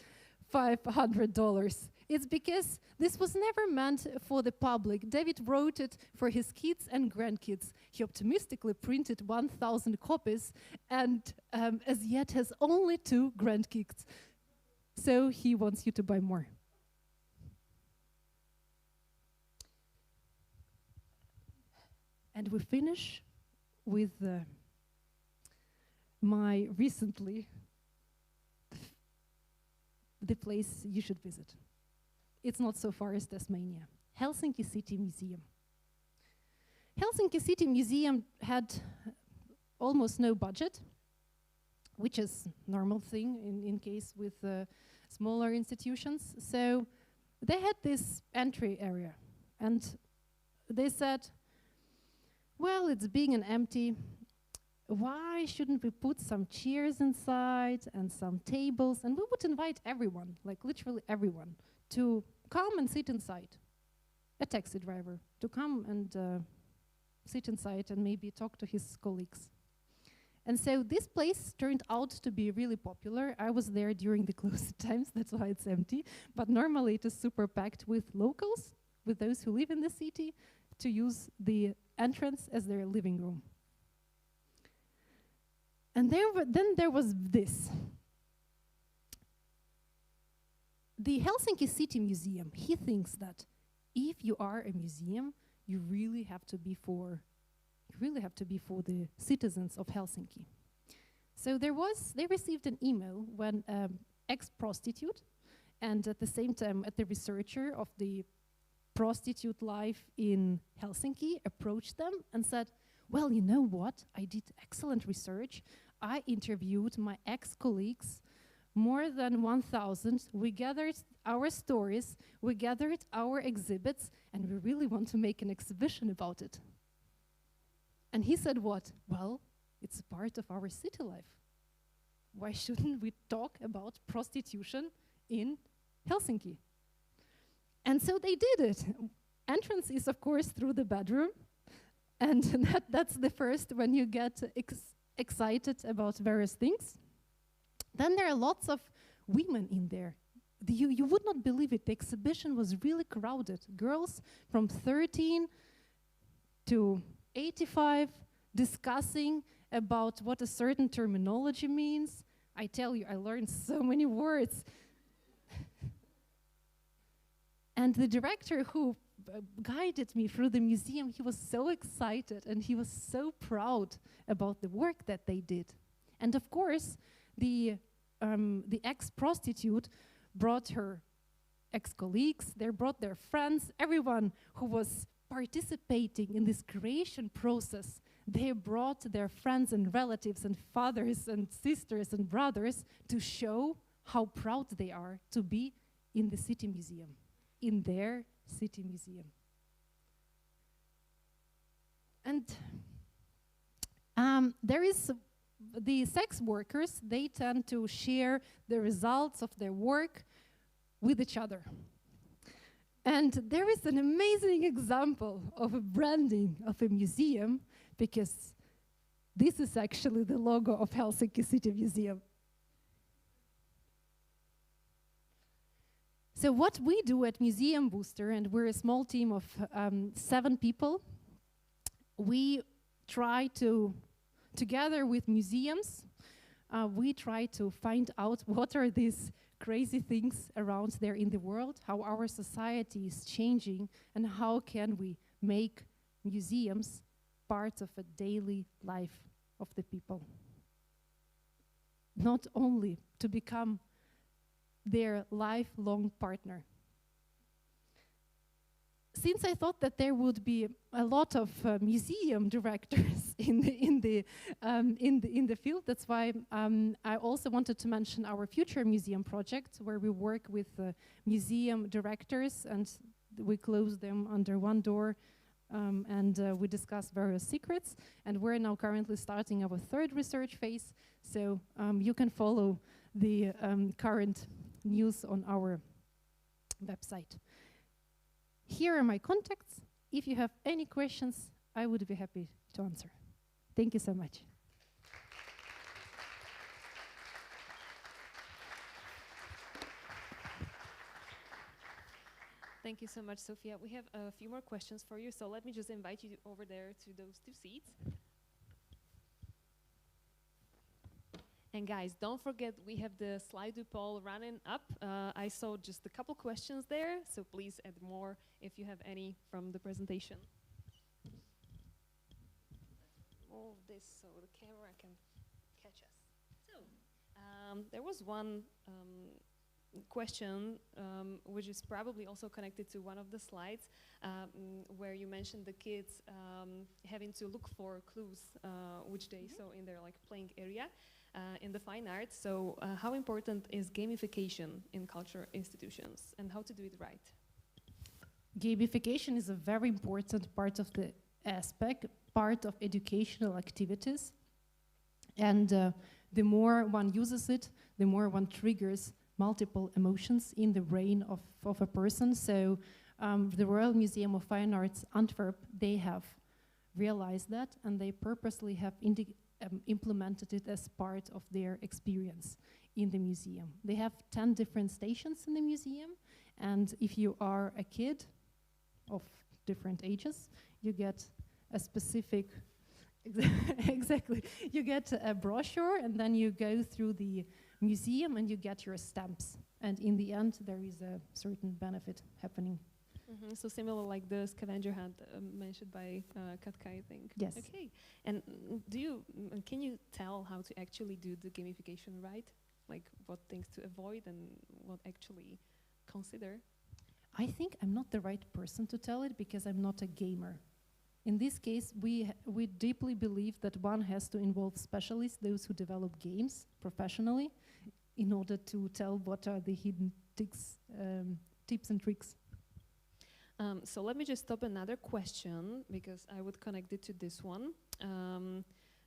$500. It's because this was never meant for the public. David wrote it for his kids and grandkids. He optimistically printed 1,000 copies and as yet has only 2 grandkids. So he wants you to buy more. And we finish with my recently, the place you should visit. It's not so far as Tasmania. Helsinki City Museum. Helsinki City Museum had almost no budget, which is normal thing in case with smaller institutions. So they had this entry area, and they said, well, it's big and empty. Why shouldn't we put some chairs inside and some tables? And we would invite everyone, like literally everyone, to come and sit inside. A taxi driver, to come and sit inside and maybe talk to his colleagues. And so this place turned out to be really popular. I was there during the closed times, that's why it's empty. But normally it is super packed with locals, with those who live in the city, to use the entrance as their living room. And then there was this. The Helsinki City Museum, he thinks that if you are a museum, you really have to be for the citizens of Helsinki. So they received an email when ex-prostitute and at the same time the researcher of the prostitute life in Helsinki approached them and said, well, you know what? I did excellent research. I interviewed my ex-colleagues, more than 1,000. We gathered our stories, we gathered our exhibits, and we really want to make an exhibition about it. And he said what? Well, it's part of our city life. Why shouldn't we talk about prostitution in Helsinki? And so they did it. Entrance is, of course, through the bedroom. And that's the first when you get excited about various things. Then there are lots of women in there. You would not believe it. The exhibition was really crowded. Girls from 13 to 85 discussing about what a certain terminology means. I tell you, I learned so many words. And the director who guided me through the museum, he was so excited and he was so proud about the work that they did. And of course, the ex-prostitute brought her ex-colleagues, they brought their friends, everyone who was participating in this creation process. They brought their friends and relatives and fathers and sisters and brothers to show how proud they are to be in the city museum, in their city museum. And there is the sex workers, they tend to share the results of their work with each other. And there is an amazing example of a branding of a museum, because this is actually the logo of Helsinki City Museum. So what we do at Museum Booster, and we're a small team of 7 people, we try to, together with museums, we try to find out what are these crazy things around there in the world, how our society is changing, and how can we make museums part of a daily life of the people. Not only to become their lifelong partner. since I thought that there would be a lot of museum directors in the field, that's why I also wanted to mention our future museum project, where we work with museum directors and we close them under one door. And we discuss various secrets, and we're now currently starting our third research phase, so you can follow the current news on our website. Here are my contacts. If you have any questions, I would be happy to answer. Thank you so much. Thank you so much, Sofia. We have a few more questions for you, so let me just invite you over there to those 2 seats. And guys, don't forget, we have the Slido poll running up. I saw just a couple questions there, so please add more if you have any from the presentation. Move this so the camera can catch us. So, there was one question, which is probably also connected to one of the slides, where you mentioned the kids having to look for clues which they saw in their playing area in the fine arts. So how important is gamification in culture institutions, and how to do it right? Gamification is a very important part of the part of educational activities, and the more one uses it, the more one triggers multiple emotions in the brain of a person. So the Royal Museum of Fine Arts Antwerp, they have realized that, and they purposely have implemented it as part of their experience in the museum. They have 10 different stations in the museum, and if you are a kid of different ages, you get a specific exactly, you get a brochure, and then you go through the museum and you get your stamps, and in the end there is a certain benefit happening. So similar like the scavenger hunt mentioned by Katka, I think. Yes. Okay. And can you tell how to actually do the gamification right? Like what things to avoid and what actually consider? I think I'm not the right person to tell it because I'm not a gamer. In this case, we deeply believe that one has to involve specialists, those who develop games professionally, in order to tell what are the hidden tips and tricks. So let me just stop another question, because I would connect it to this one.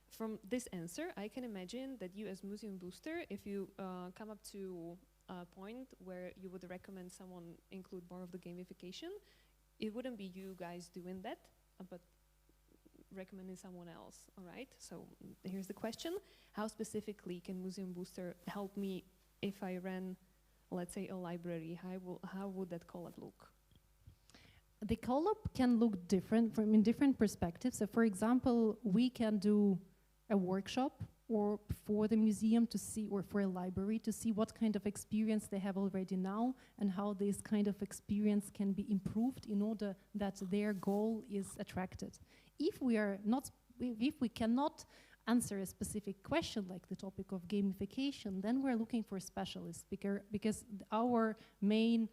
From this answer, I can imagine that you as museum booster, if you come up to a point where you would recommend someone include more of the gamification, it wouldn't be you guys doing that, but recommending someone else, all right? So here's the question. How specifically can Museum Booster help me if I ran, let's say, a library? How would that collab look? The collab can look different from in different perspectives. So for example, we can do a workshop or for the museum to see, or for a library to see what kind of experience they have already now and how this kind of experience can be improved in order that their goal is attracted. If we are not, if we cannot answer a specific question like the topic of gamification, then we're looking for specialists, because our main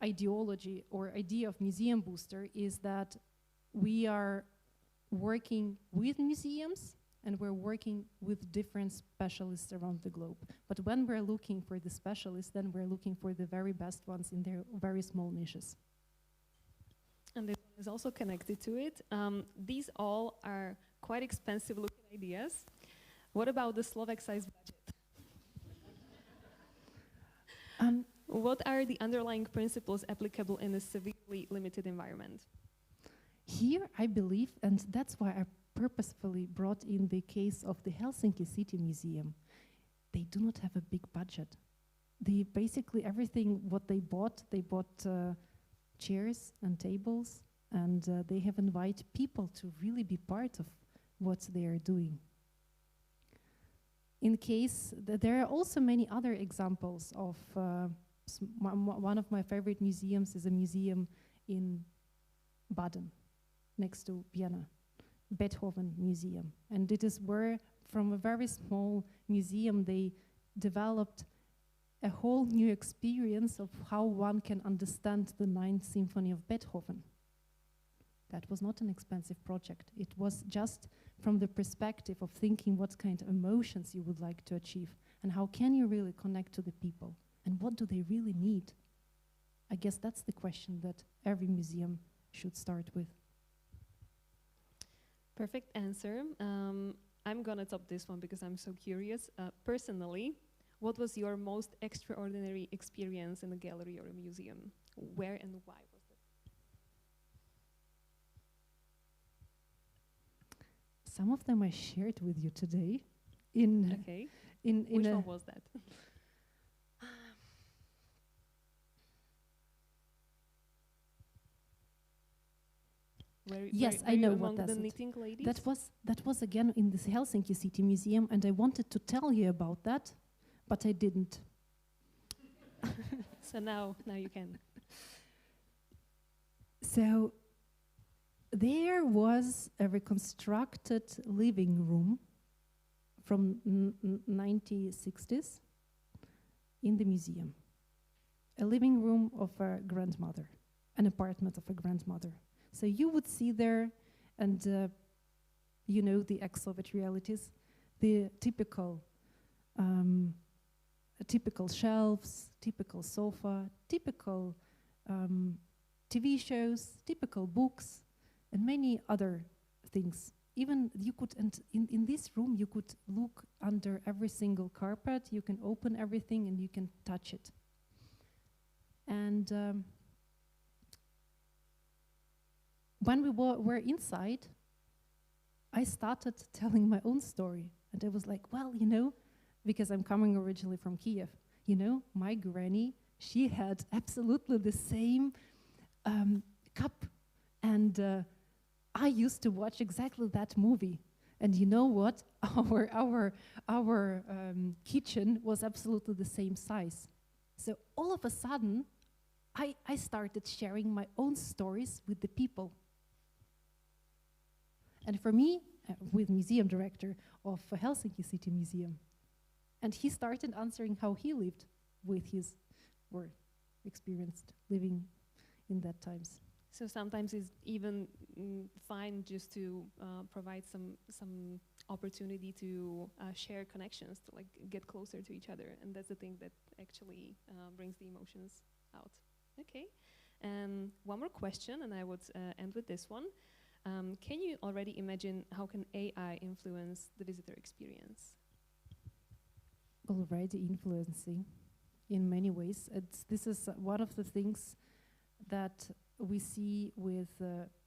ideology or idea of Museum Booster is that we are working with museums and we're working with different specialists around the globe. But when we're looking for the specialists, then we're looking for the very best ones in their very small niches. And this is also connected to it. These all are quite expensive looking ideas. What about the Slovak size budget? What are the underlying principles applicable in a severely limited environment? Here, I believe, and that's why I purposefully brought in the case of the Helsinki City Museum. They do not have a big budget. They basically everything what they bought chairs and tables, and they have invited people to really be part of what they are doing. In case there are also many other examples of one of my favorite museums is a museum in Baden, next to Vienna, Beethoven Museum. And it is where, from a very small museum, they developed a whole new experience of how one can understand the Ninth Symphony of Beethoven. That was not an expensive project. It was just from the perspective of thinking what kind of emotions you would like to achieve and how can you really connect to the people and what do they really need. I guess that's the question that every museum should start with. Perfect answer. I'm gonna top this one because I'm so curious. Personally, what was your most extraordinary experience in a gallery or a museum? Where and why was that? Some of them I shared with you today. Okay. Which one was that? Yes, were I know you what among that's the it. knitting ladies? That was again in the Helsinki City Museum, and I wanted to tell you about that, but I didn't. So now you can. So there was a reconstructed living room from 1960s in the museum. A living room of a grandmother, an apartment of a grandmother. So you would see there, and you know the ex-Soviet realities, the typical shelves, typical sofa, typical TV shows, typical books, and many other things. Even you could, and in this room you could look under every single carpet, you can open everything and you can touch it. And when we were inside, I started telling my own story. And I was like, well, you know, because I'm coming originally from Kiev, you know, my granny, she had absolutely the same cup. And I used to watch exactly that movie. And you know what? Our kitchen was absolutely the same size. So all of a sudden, I started sharing my own stories with the people. And for me, with museum director of Helsinki City Museum, and he started answering how he lived with his, or experienced living in that times. So sometimes it's even fine just to provide some opportunity to share connections, to like get closer to each other, and that's the thing that actually brings the emotions out. Okay, one more question, and I would end with this one. Can you already imagine how can AI influence the visitor experience? Already influencing in many ways. This is one of the things that we see with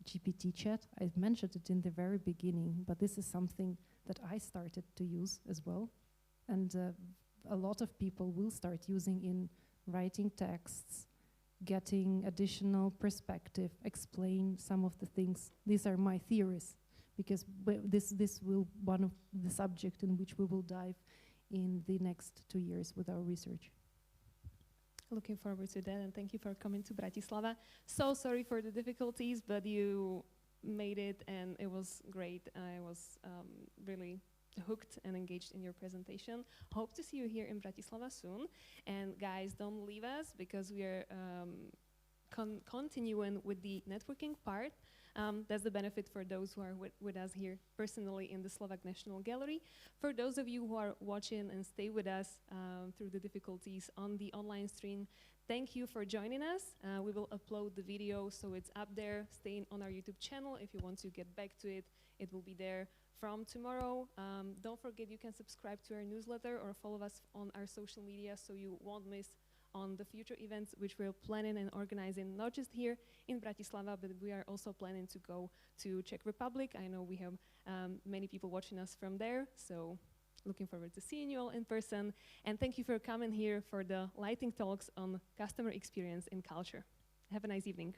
GPT chat. I mentioned it in the very beginning, but this is something that I started to use as well. And a lot of people will start using in writing texts, getting additional perspective, explain some of the things. These are my theories, because this will one of the subject in which we will dive in the next 2 years with our research. Looking forward to that, and thank you for coming to Bratislava. So sorry for the difficulties, but you made it, and it was great. I was really hooked and engaged in your presentation. Hope to see you here in Bratislava soon. And guys, don't leave us, because we are continuing with the networking part. That's the benefit for those who are with us here personally in the Slovak National Gallery. For those of you who are watching and stay with us through the difficulties on the online stream, thank you for joining us. We will upload the video, so it's up there, staying on our YouTube channel. If you want to get back to it, it will be there from tomorrow. Don't forget you can subscribe to our newsletter or follow us on our social media so you won't miss on the future events which we're planning and organizing, not just here in Bratislava, but we are also planning to go to Czech Republic. I know we have many people watching us from there, so looking forward to seeing you all in person. And thank you for coming here for the lighting talks on customer experience in culture. Have a nice evening.